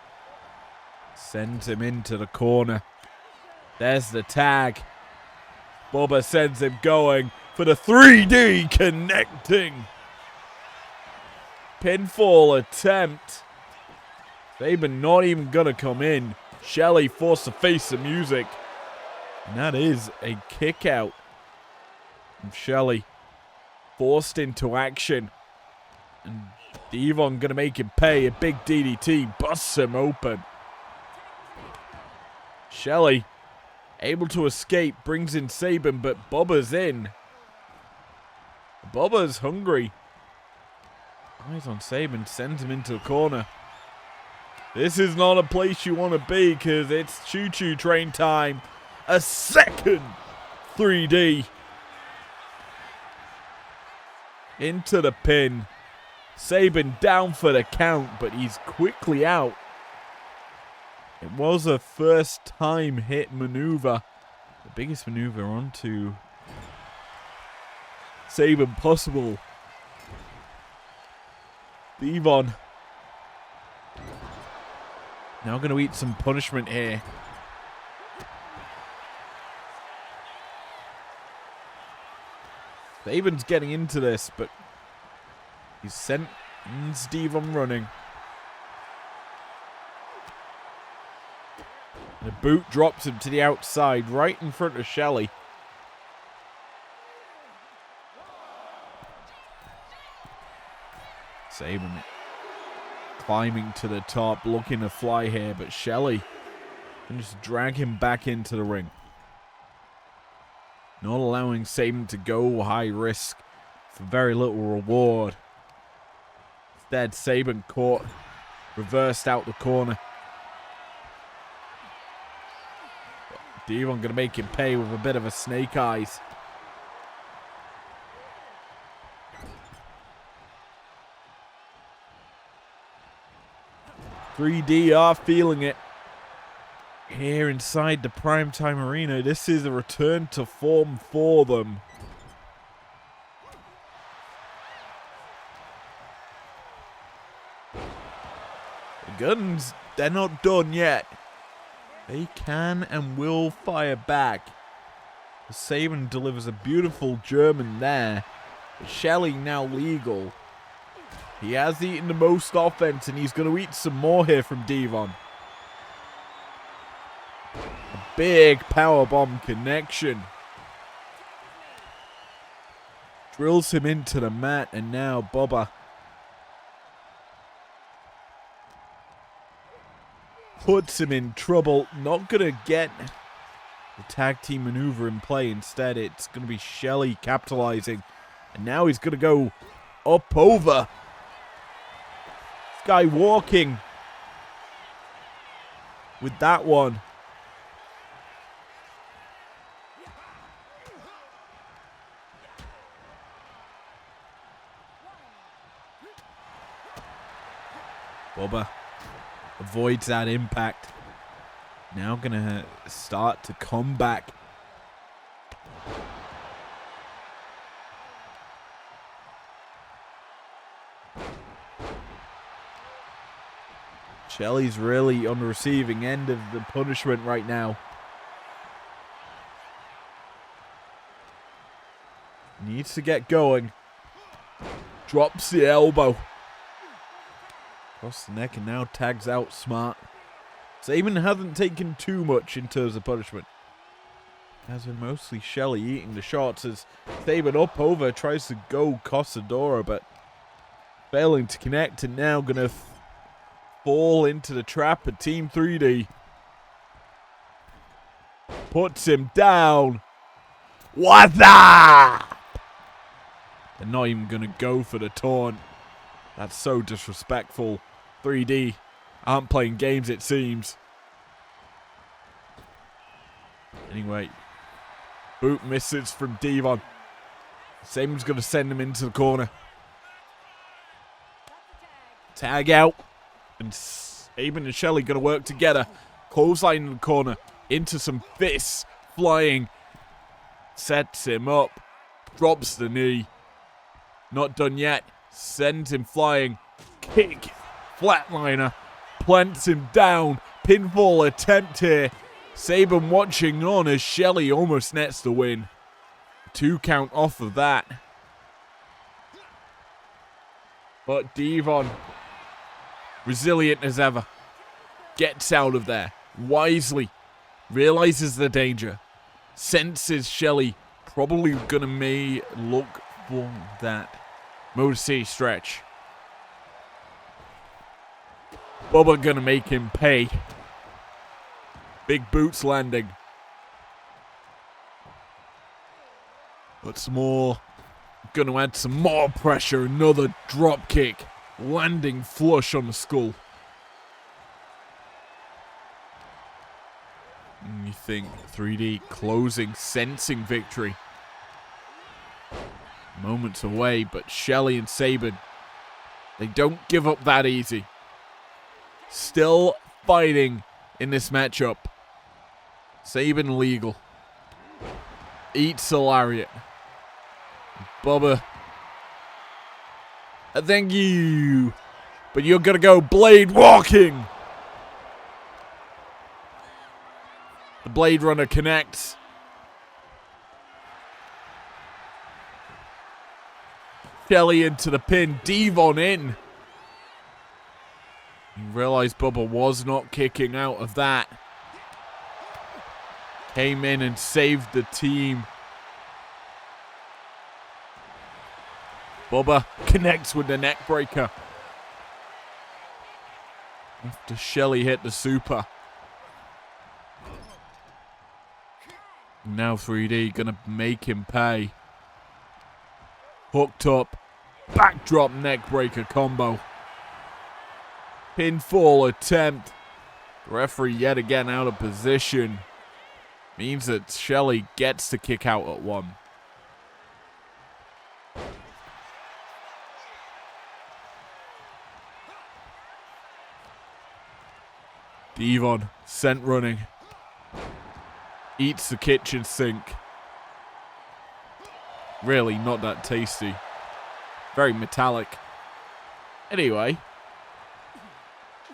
Sends him into the corner. There's the tag. Bubba sends him going for the 3D connecting. Pinfall attempt. Sabin not even gonna come in. Shelly forced to face the music. And that is a kick out. And Shelly forced into action. And Devon gonna make him pay. A big DDT busts him open. Shelly able to escape, brings in Sabin, but Bubba's in. Bubba's hungry. Eyes on Sabin, sends him into the corner. This is not a place you want to be because it's choo-choo train time. A second 3D. Into the pin. Sabin down for the count, but he's quickly out. It was a first time hit maneuver. The biggest maneuver onto Sabin possible. Devon. Now going to eat some punishment here. Sabin's getting into this, but he's sent Devon running. The boot drops him to the outside, right in front of Shelly. Sabin climbing to the top, looking to fly here, but Shelly can just drag him back into the ring. Not allowing Sabin to go high risk for very little reward. Instead, Sabin caught, reversed out the corner. Devon going to make him pay with a bit of a snake eyes. "3D are feeling it here inside the Primetime Arena. This is a return to form for them. The guns, they're not done yet. They can and will fire back. Sabin delivers a beautiful German there. Shelly now legal. He has eaten the most offense, and he's going to eat some more here from Devon. A big powerbomb connection. Drills him into the mat, and now Bubba puts him in trouble. Not going to get the tag team maneuver in play. Instead, it's going to be Shelley capitalizing. And now he's going to go up over. This guy walking with that one. Bubba avoids that impact. Now gonna start to come back. Shelley's really on the receiving end of the punishment right now. Needs to get going. Drops the elbow. Across the neck and now tags out smart. Sabin hasn't taken too much in terms of punishment. Has been mostly Shelley eating the shots as Sabin up over tries to go Cosadora, but failing to connect and now gonna fall into the trap of Team 3D. Puts him down. What's that? They're not even gonna go for the taunt. That's so disrespectful. 3D aren't playing games, it seems. Anyway, boot misses from Devon. Sabin's going to send him into the corner. Tag out. And Sabin and Shelley going to work together. Clothesline in the corner. Into some fists. Flying. Sets him up. Drops the knee. Not done yet. Sends him flying. Kick. Flatliner. Plants him down. Pinfall attempt here. Sabin watching on as Shelley almost nets the win. 2 count off of that. But Devon, resilient as ever, gets out of there wisely. Realizes the danger. Senses Shelley probably gonna may look for that Motor City stretch. Bubba gonna make him pay. Big boots landing. But some more. Gonna add some more pressure. Another drop kick. Landing flush on the skull. And you think 3D closing, sensing victory. Moments away, but Shelley and Sabin, they don't give up that easy. Still fighting in this matchup. Sabin legal. Eats a lariat. Bubba. Thank you. But you're going to go blade walking. The Blade Runner connects. Shelley into the pin. Devon in. You realize Bubba was not kicking out of that. Came in and saved the team. Bubba connects with the neck breaker. After Shelley hit the super. Now 3D gonna make him pay. Hooked up. Backdrop neck breaker combo. Pinfall attempt. Referee yet again out of position. Means that Shelley gets to kick out at 1. Devon sent running. Eats the kitchen sink. Really not that tasty. Very metallic. Anyway.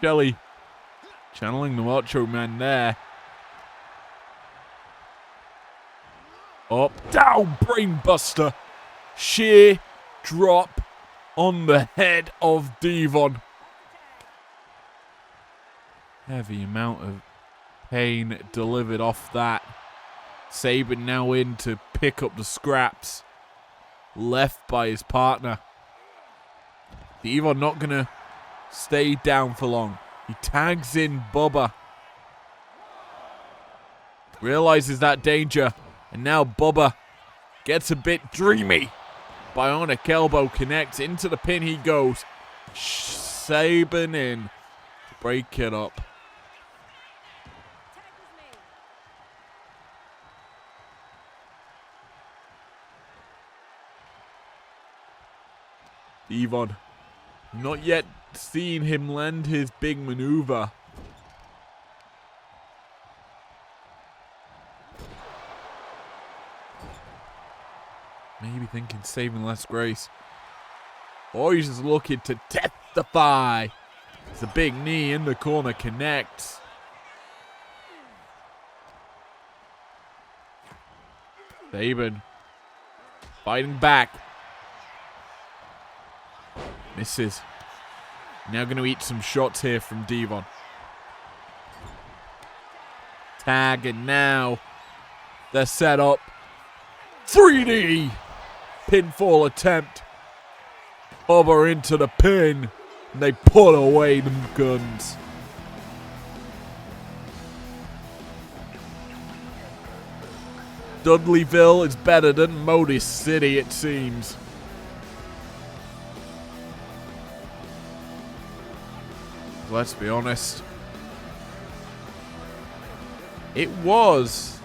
Shelley channeling the Macho Man there. Up, down, brainbuster. Sheer drop on the head of Devon. Heavy amount of pain delivered off that. Sabin now in to pick up the scraps left by his partner. Devon not going to stay down for long. He tags in Bubba. Realizes that danger. And now Bubba gets a bit dreamy. Bionic elbow connects. Into the pin he goes. Sabin in to break it up. Devon, not yet seen him land his big maneuver. Maybe thinking saving less grace. Or he's just looking to testify. It's a big knee in the corner, connects. Sabin fighting back. Misses. Now going to eat some shots here from Devon. Tag, and now they're set up. 3D pinfall attempt. Bubba into the pin. And they put away them guns. Dudleyville is better than Modus City, it seems. Let's be honest. It was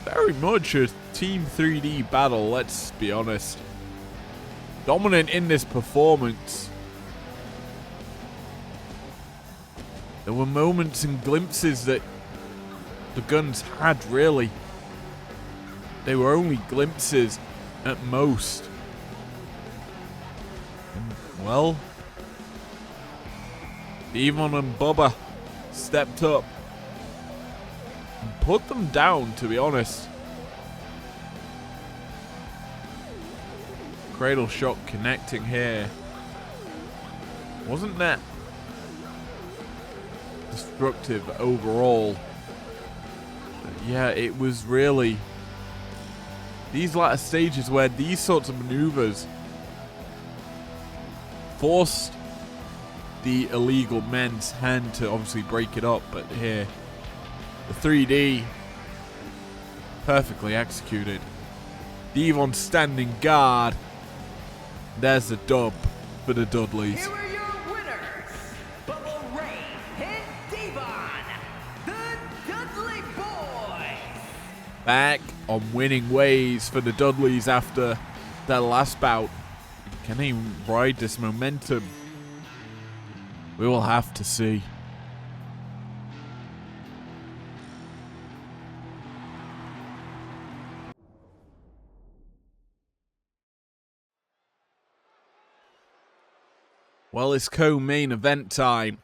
very much a Team 3D battle, let's be honest. Dominant in this performance. There were moments and glimpses that the guns had, really. They were only glimpses at most. And, well, Devon and Bubba stepped up and put them down, to be honest. Cradle shot connecting here. Wasn't that destructive overall? But yeah, it was really these latter stages where these sorts of maneuvers forced the illegal men's hand to obviously break it up, but here the 3D perfectly executed. Devon standing guard. There's the dub for the Dudleys. Here are your winners, Bubba Ray and Devon, the Dudley Boys. Back on winning ways for the Dudleys after their last bout. Can they ride this momentum? We will have to see. Well, it's co-main event time.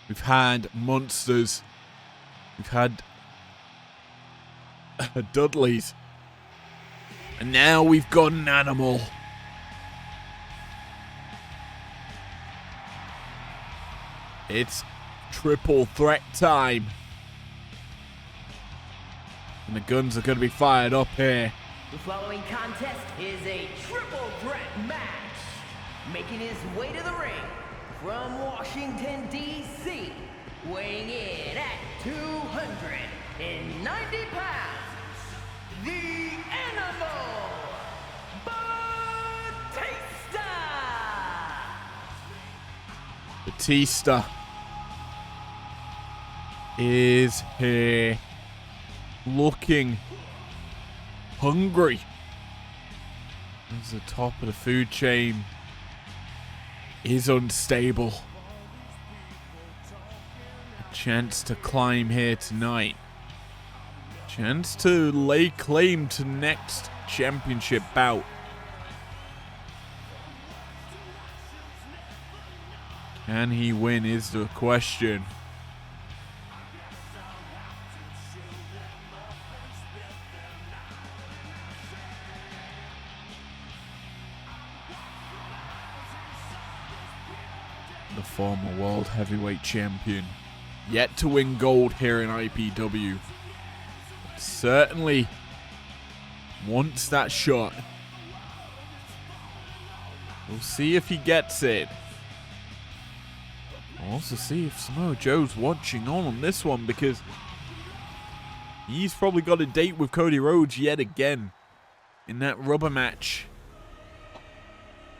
We've had monsters. We've had Dudleys. And now we've got an animal. It's triple threat time. And the guns are going to be fired up here. The following contest is a triple threat match. Making his way to the ring from Washington, D.C., weighing in at 290 pounds, the Animal, Batista! Batista is here, looking hungry. As the top of the food chain is unstable. A chance to climb here tonight. Chance to lay claim to next championship bout. Can he win is the question. former World Heavyweight Champion. Yet to win gold here in IPW. Certainly wants that shot. We'll see if he gets it. We'll also see if Samoa Joe's watching on this one, because he's probably got a date with Cody Rhodes yet again in that rubber match.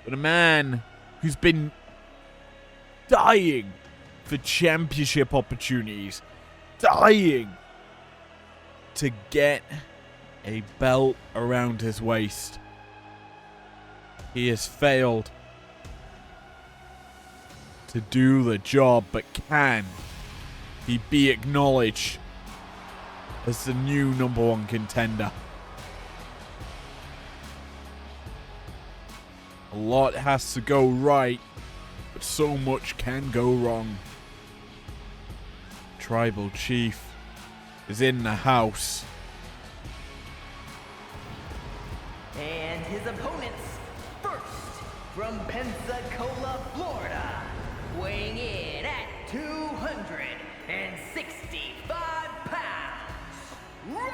But a man who's been dying for championship opportunities, dying to get a belt around his waist. He has failed to do the job, but can he be acknowledged as the new #1 contender? A lot has to go right, but so much can go wrong. Tribal Chief is in the house. And his opponents, first from Pensacola, Florida, weighing in at 265 pounds, Roman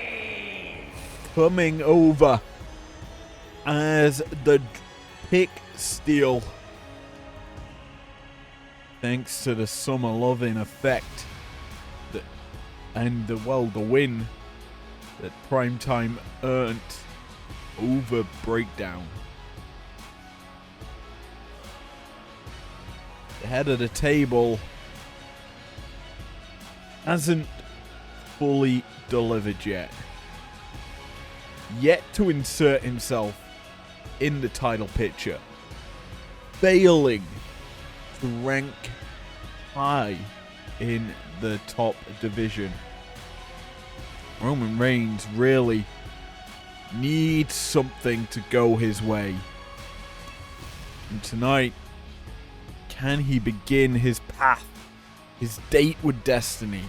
Reigns! Coming over as the pick steal, thanks to the summer loving effect and the win that Primetime earned over Breakdown. The head of the table hasn't fully delivered yet. Yet to insert himself in the title picture. Failing to rank high in the top division. Roman Reigns really needs something to go his way. And tonight, can he begin his path, his date with destiny?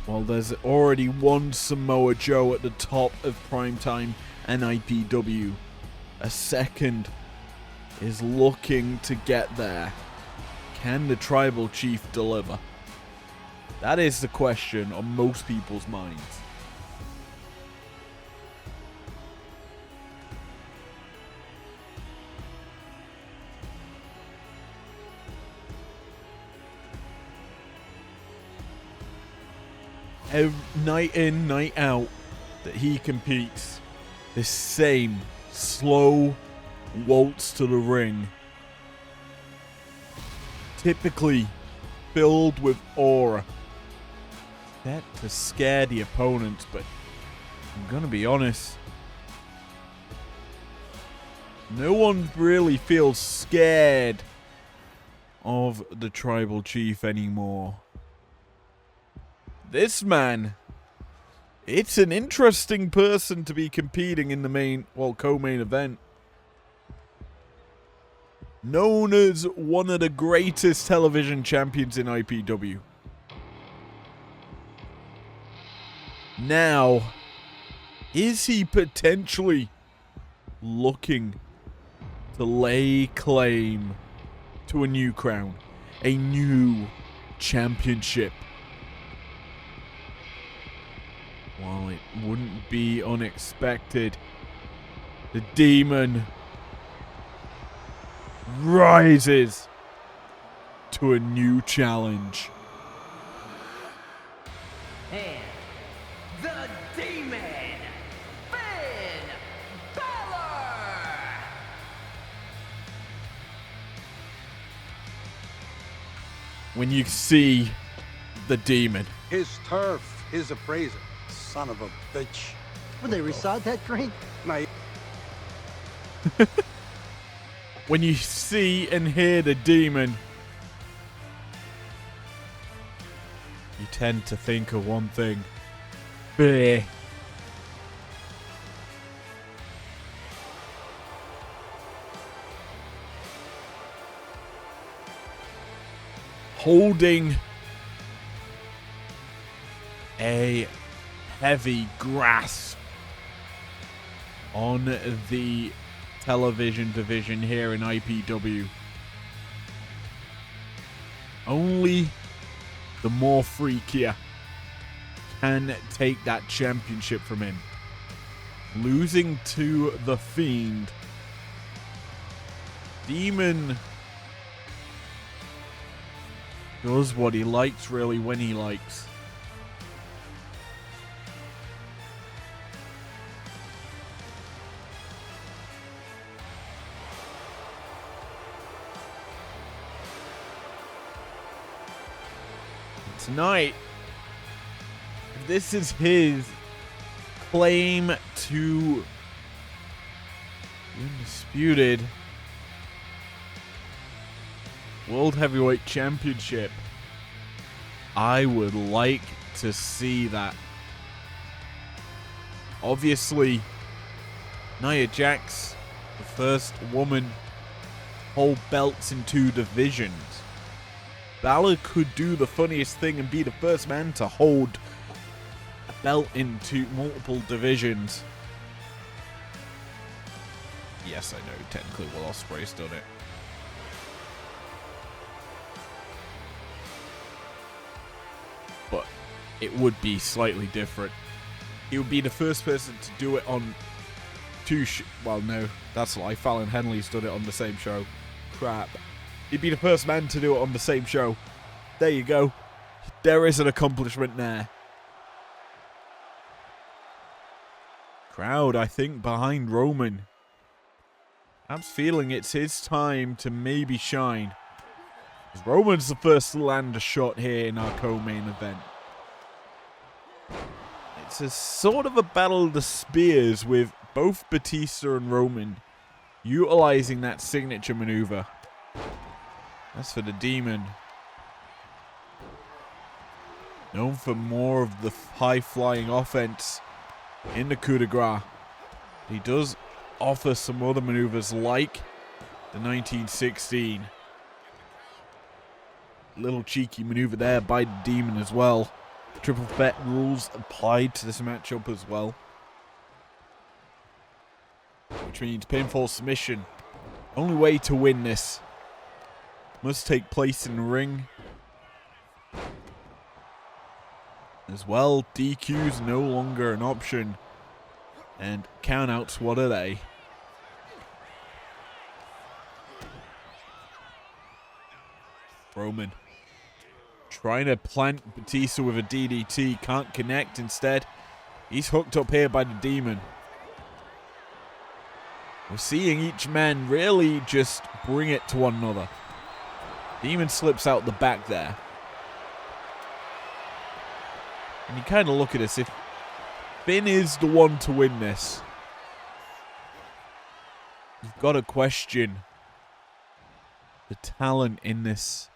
Well, there's already one Samoa Joe at the top of Primetime and IPW. A second is looking to get there. Can the Tribal Chief deliver? That is the question on most people's minds. Every night in, night out that he competes, this same slow waltz to the ring, typically filled with aura, set to scare the opponents. But I'm gonna be honest, no one really feels scared of the Tribal Chief anymore. This man, it's an interesting person to be competing in the co-main event. Known as one of the greatest television champions in IPW. Now, is he potentially looking to lay claim to a new crown, a new championship? While it wouldn't be unexpected, the Demon rises to a new challenge. And the Demon, Finn Balor! When you see the Demon, His turf, his appraiser. Son of a bitch. Would they resod that drink? Now, when you see and hear the Demon, you tend to think of one thing: beer. Holding a heavy grasp on the television division here in IPW. Only the more freakier can take that championship from him. Losing to The Fiend. Demon does what he likes, really, when he likes. Tonight, this is his claim to undisputed World Heavyweight Championship. I would like to see that. Obviously, Nia Jax, the first woman to hold belts in 2 divisions. Balor could do the funniest thing and be the first man to hold a belt into multiple divisions. Yes, I know, technically Will Ospreay's done it. But it would be slightly different. He would be the first person to do it on 2 well, no, that's a lie. Fallon Henley's done it on the same show. Crap. He'd be the first man to do it on the same show. There you go. There is an accomplishment there. Crowd, I think, behind Roman. I'm feeling it's his time to maybe shine. Roman's the first to land a shot here in our co-main event. It's a sort of a battle of the spears with both Batista and Roman utilizing that signature maneuver. As for the Demon, known for more of the high-flying offense in the coup de grace, he does offer some other maneuvers like the 1916. Little cheeky maneuver there by the Demon as well. Triple threat rules applied to this matchup as well. Which means pinfall submission. Only way to win this. Must take place in the ring. As well, DQ's no longer an option. And countouts, what are they? Roman trying to plant Batista with a DDT. Can't connect. Instead, he's hooked up here by the Demon. We're seeing each man really just bring it to one another. Demon slips out the back there. And you kind of look at this. If Finn is the one to win this, you've got to question the talent in this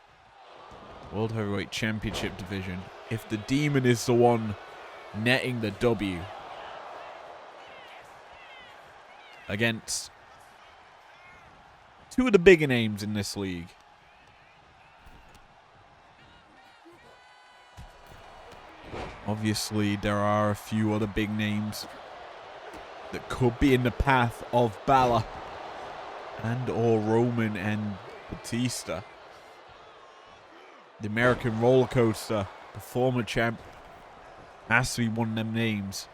World Heavyweight Championship division. If the Demon is the one netting the W against 2 of the bigger names in this league. Obviously, there are a few other big names that could be in the path of Balor and or Roman and Batista. The American roller coaster, the former champ, has to be one of them names.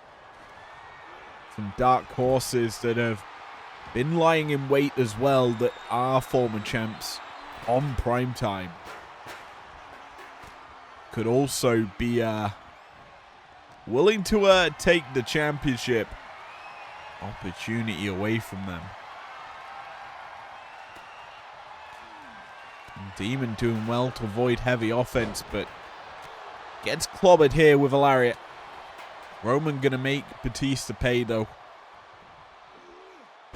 Some dark horses that have been lying in wait as well that are former champs on Primetime. Could also be willing to take the championship opportunity away from them. And Demon doing well to avoid heavy offense, but gets clobbered here with a lariat. Roman gonna make Batista pay though.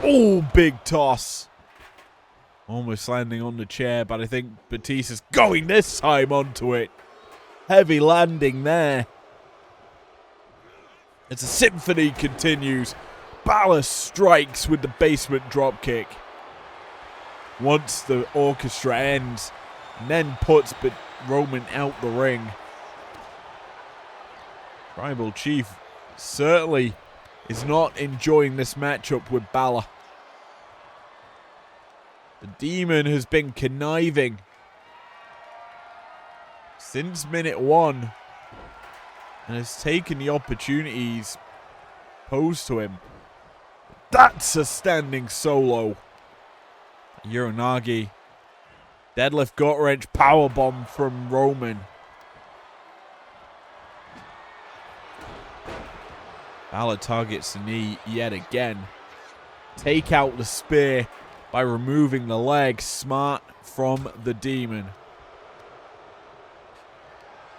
Oh, big toss. Almost landing on the chair, but I think Batista's going this time onto it. Heavy landing there. As the symphony continues, Balor strikes with the basement dropkick. Once the orchestra ends, and then puts Roman out the ring. Tribal Chief certainly is not enjoying this matchup with Balor. The Demon has been conniving since minute 1 and has taken the opportunities posed to him. That's a standing solo. Uranagi. Deadlift gut wrench powerbomb from Roman. Balor targets the knee yet again. Take out the spear by removing the leg. Smart from the Demon.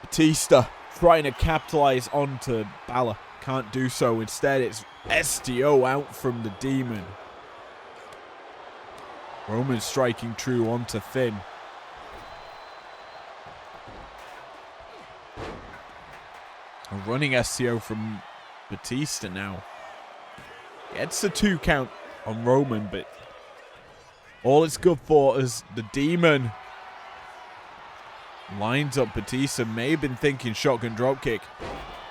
Batista trying to capitalize onto Balor. Can't do so. Instead, it's STO out from the Demon. Roman striking true onto Finn. A running STO from Batista now. Gets a 2 count on Roman, but all it's good for is the Demon lines up Batista. May have been thinking shotgun dropkick.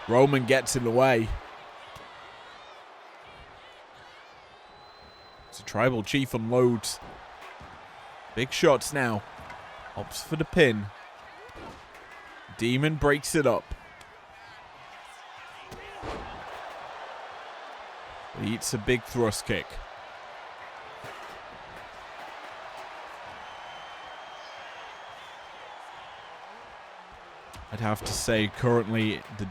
Roman gets in the way. So Tribal Chief unloads. Big shots now. Opts for the pin. Demon breaks it up. He eats a big thrust kick. I'd have to say currently the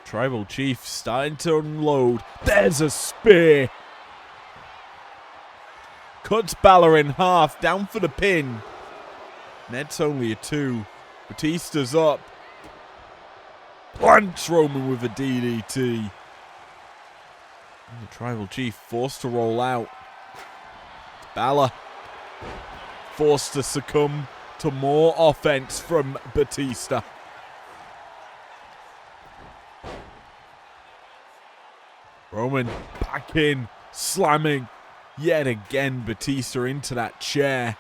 Tribal Chief starting to unload. There's a spear. Cuts Balor in half. Down for the pin. Net's only a 2. Batista's up. Plants Roman with a DDT. And the Tribal Chief forced to roll out. Balor forced to succumb to more offense from Batista. Roman back in, slamming yet again Batista into that chair.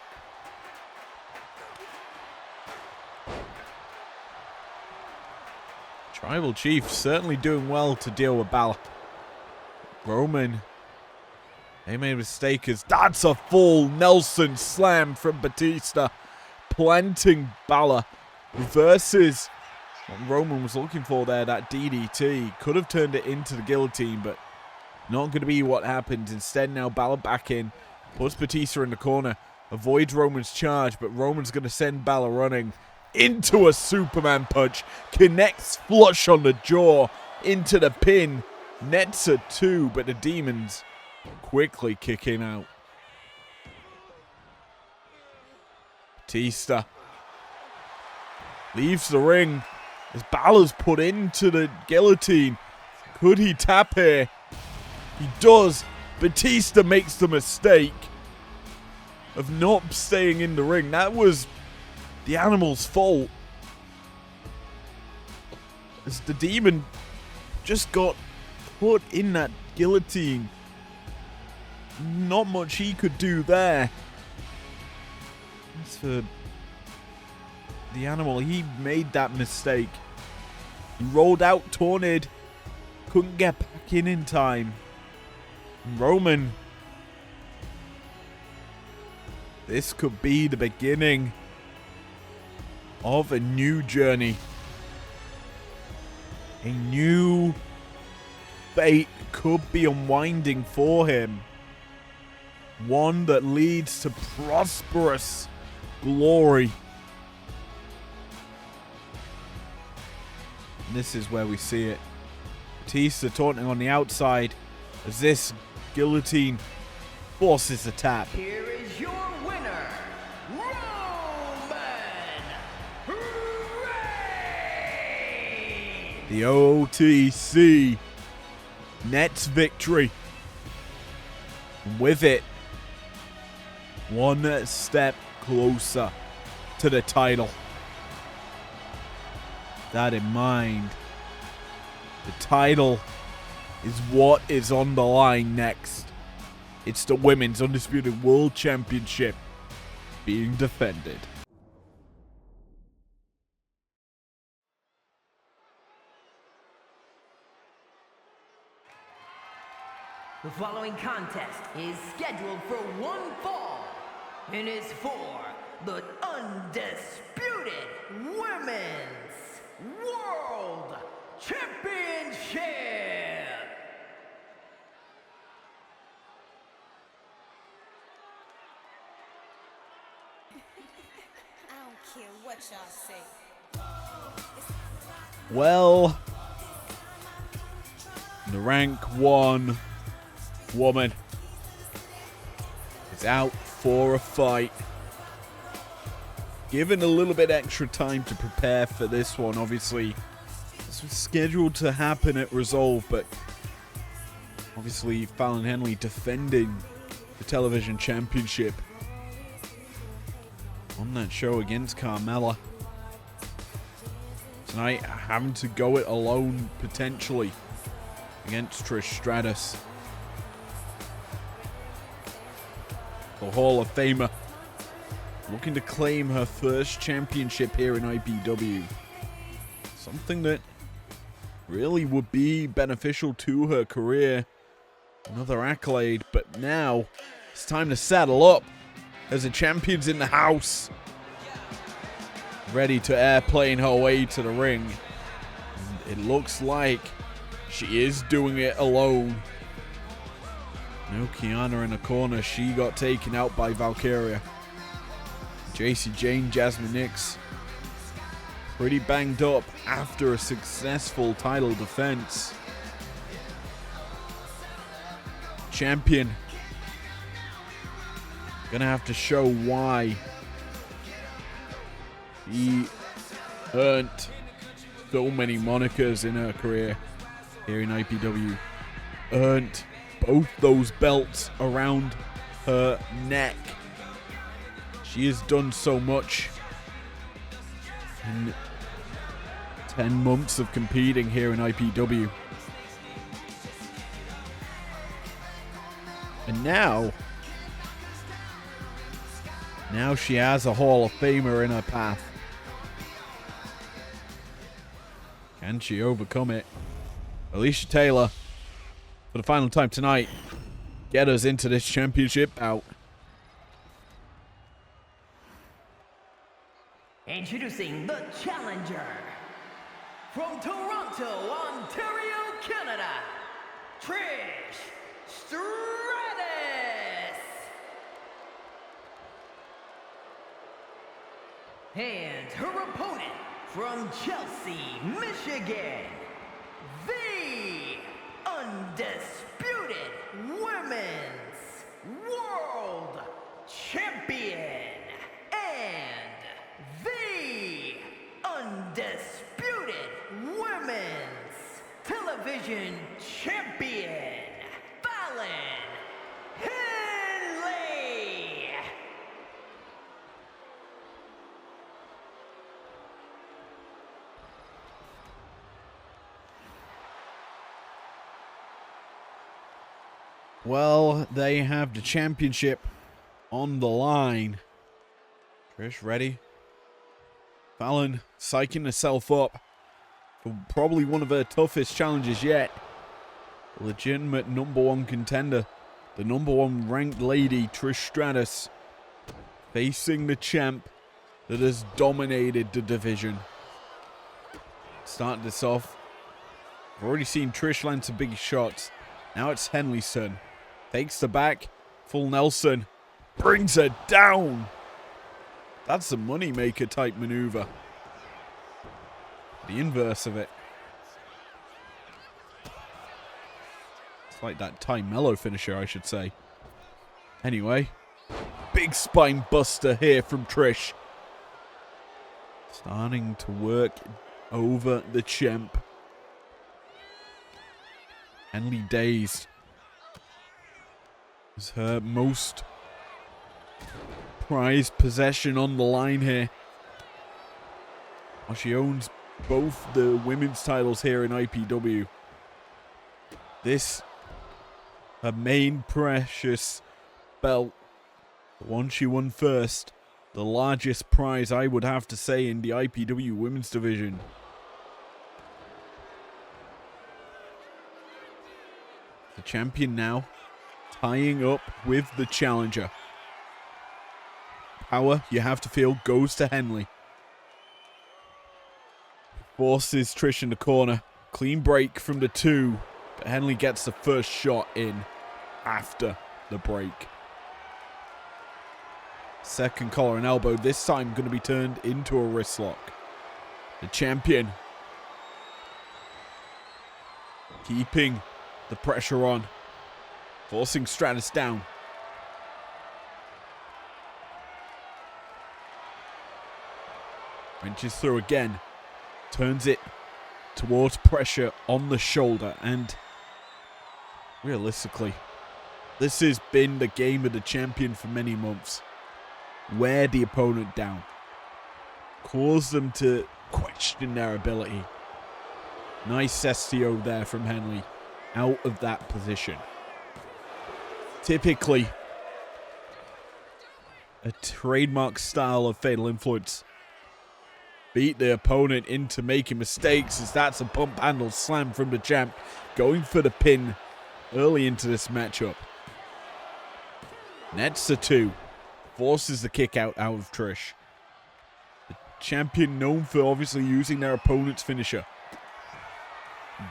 Tribal Chief certainly doing well to deal with Balor. Roman, they made a mistake as that's a full Nelson slam from Batista, planting Balor. Reverses what Roman was looking for there, that DDT. Could have turned it into the guillotine, but not going to be what happened. Instead, now Balor back in, puts Batista in the corner, avoids Roman's charge, but Roman's going to send Balor running into a Superman punch, connects flush on the jaw, into the pin, nets a 2, but the Demons quickly kicking out. Batista leaves the ring as Balor's put into the guillotine. Could he tap here? He does. Batista makes the mistake of not staying in the ring. That was the Animal's fault, as the Demon just got put in that guillotine. Not much he could do there. As for the Animal, he made that mistake. He rolled out, taunted, couldn't get back in time. And Roman, this could be the beginning of a new journey. A new fate could be unwinding for him. One that leads to prosperous glory. And this is where we see it. Batista taunting on the outside as this guillotine forces a tap. Here is your winner, Roman Reigns! The OTC nets victory. And with it, one step closer to the title. That in mind, the title is what is on the line next. It's the Women's Undisputed World Championship being defended. The following contest is scheduled for one fall and is for the undisputed Women's World Championship. I don't care what y'all say. Well, the rank 1 woman is out for a fight. Given a little bit extra time to prepare for this one, obviously. This was scheduled to happen at Resolve, but obviously Fallon Henley defending the television championship on that show against Carmella. Tonight, having to go it alone, potentially, against Trish Stratus. The Hall of Famer looking to claim her first championship here in IPW. Something that really would be beneficial to her career. Another accolade, but now it's time to saddle up as the champion's in the house. Ready to airplane her way to the ring. And it looks like she is doing it alone. No Kiana in the corner. She got taken out by Valkyria. JC Jane, Jasmine Nix, pretty banged up after a successful title defense. Champion gonna have to show why he earned so many monikers in her career here in IPW. Earned both those belts around her neck. She has done so much in 10 months of competing here in IPW. And now she has a Hall of Famer in her path. Can she overcome it? Alicia Taylor, for the final time tonight, get us into this championship bout. Introducing the challenger from Toronto, Ontario, Canada, Trish Stratus. And her opponent from Chelsea, Michigan, the undisputed Women's World Champion and the undisputed Women's Television Champion, Fallon Henley. Well, they have the championship on the line. Trish ready. Fallon psyching herself up for probably one of her toughest challenges yet. The legitimate #1 contender. The #1 ranked lady, Trish Stratus. Facing the champ that has dominated the division. Starting this off. I've already seen Trish land some big shots. Now it's Henley's turn. Takes the back. Full Nelson. Brings her down. That's a moneymaker type maneuver. The inverse of it. It's like that Ty Mello finisher, I should say. Anyway. Big spine buster here from Trish. Starting to work over the champ. Henley dazed. It's her most prized possession on the line here. Well, she owns both the women's titles here in IPW. This, her main precious belt, the one she won first, the largest prize I would have to say in the IPW women's division. The champion now tying up with the challenger. Power, you have to feel, goes to Henley. Forces Trish in the corner. Clean break from the 2. But Henley gets the first shot in after the break. Second collar and elbow. This time going to be turned into a wrist lock. The champion keeping the pressure on. Forcing Stratus down. Wrenches through again. Turns it towards pressure on the shoulder. And realistically, this has been the game of the champion for many months. Wear the opponent down. Cause them to question their ability. Nice STO there from Henley. Out of that position. Typically a trademark style of Fatal Influence. Beat the opponent into making mistakes, as that's a pump handle slam from the champ. Going for the pin early into this matchup. Nets the 2. Forces the kick out of Trish. The champion known for obviously using their opponent's finisher.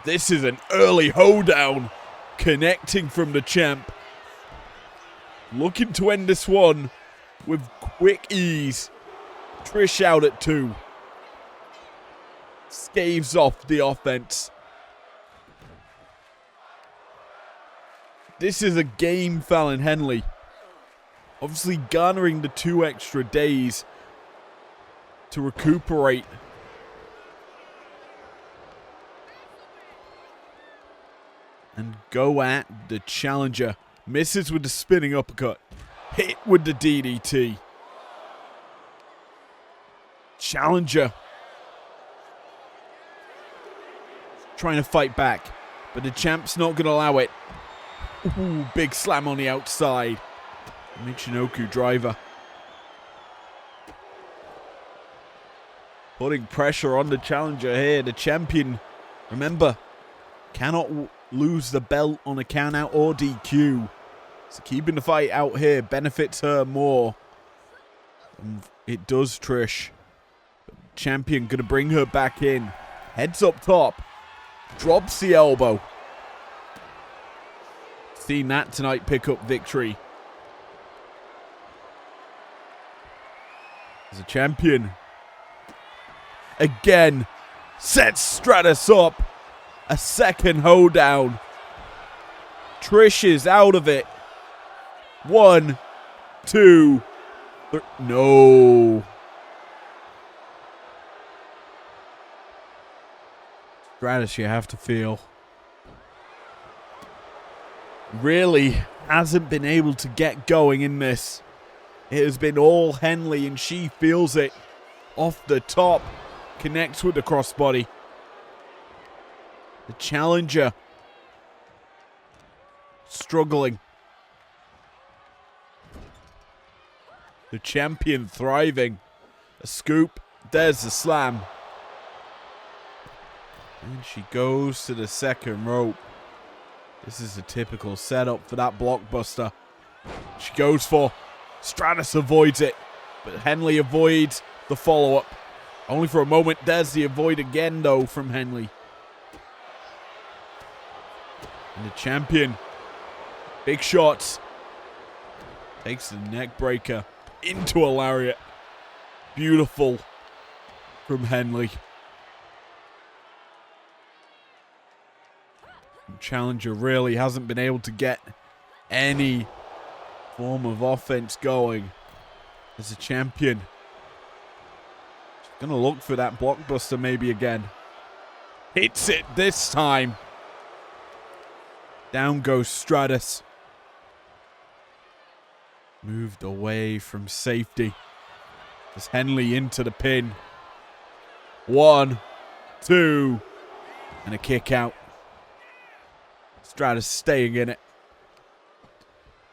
This is an early hoedown. Connecting from the champ. Looking to end this one with quick ease. Trish out at 2. Staves off the offense. This is a game, Fallon Henley. Obviously garnering the 2 extra days to recuperate. And go at the challenger. Misses with the spinning uppercut. Hit with the DDT. Challenger trying to fight back, but the champ's not going to allow it. Ooh, big slam on the outside. Michinoku driver. Putting pressure on the challenger here. The champion, remember, cannot lose the belt on a count out or DQ. So keeping the fight out here benefits her more. And it does Trish. Champion going to bring her back in. Heads up top. Drops the elbow. Seen that tonight pick up victory. As a champion. Again. Sets Stratus up. A second hoedown. Trish is out of it. 1, 2, 3. No. Stratus, you have to feel, really hasn't been able to get going in this. It has been all Henley, and she feels it off the top. Connects with the crossbody. The challenger struggling. The champion thriving. A scoop. There's the slam. And she goes to the second rope. This is a typical setup for that blockbuster. She goes for. Stratus avoids it. But Henley avoids the follow-up. Only for a moment. There's the avoid again, though, from Henley. And the champion. Big shots. Takes the neck breaker into a lariat. Beautiful from Henley. Challenger really hasn't been able to get any form of offense going as a champion. She's going to look for that blockbuster maybe again. Hits it this time. Down goes Stratus. Moved away from safety. As Henley into the pin. 1, 2, and a kick out. Stratus staying in it.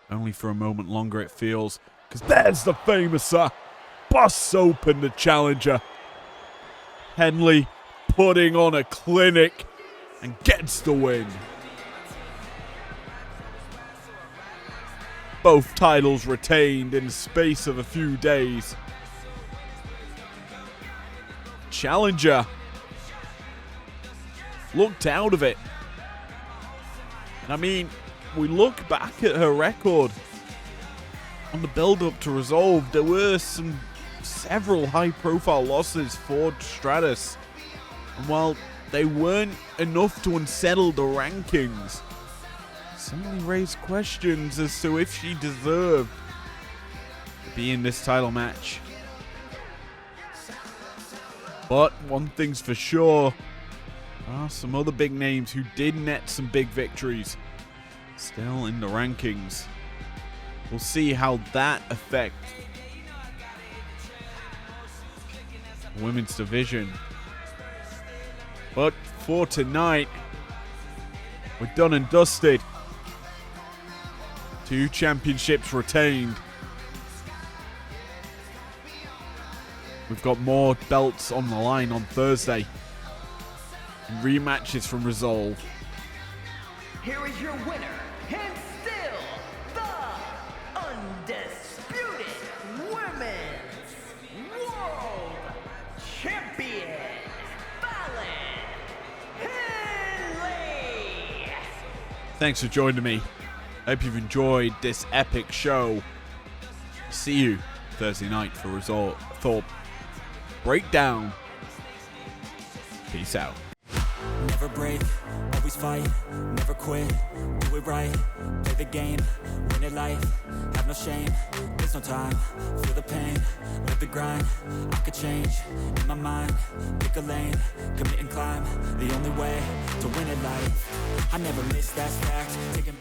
Only for a moment longer it feels. Because there's the famouser. Busts open the challenger. Henley putting on a clinic and gets the win. both titles retained in the space of a few days. Challenger looked out of it. And I mean, we look back at her record on the build-up to Resolve. There were several high-profile losses for Stratus, and while they weren't enough to unsettle the rankings, certainly raised questions as to if she deserved to be in this title match. But one thing's for sure, there are some other big names who did net some big victories still in the rankings. We'll see how that affects the women's division. But for tonight, we're done and dusted. 2 championships retained. We've got more belts on the line on Thursday. And rematches from Resolve. Here is your winner, and still the undisputed Women's World Champion, Fallon Henley. Thanks for joining me. Hope you've enjoyed this epic show. See you Thursday night for Resort Thorpe Breakdown. Peace out. Never break, always fight, never quit, do it right, play the game, win it life, have no shame, there's no time, feel the pain, live the grind, I could change, in my mind, pick a lane, commit and climb, the only way to win it life, I never miss, that's fact, taking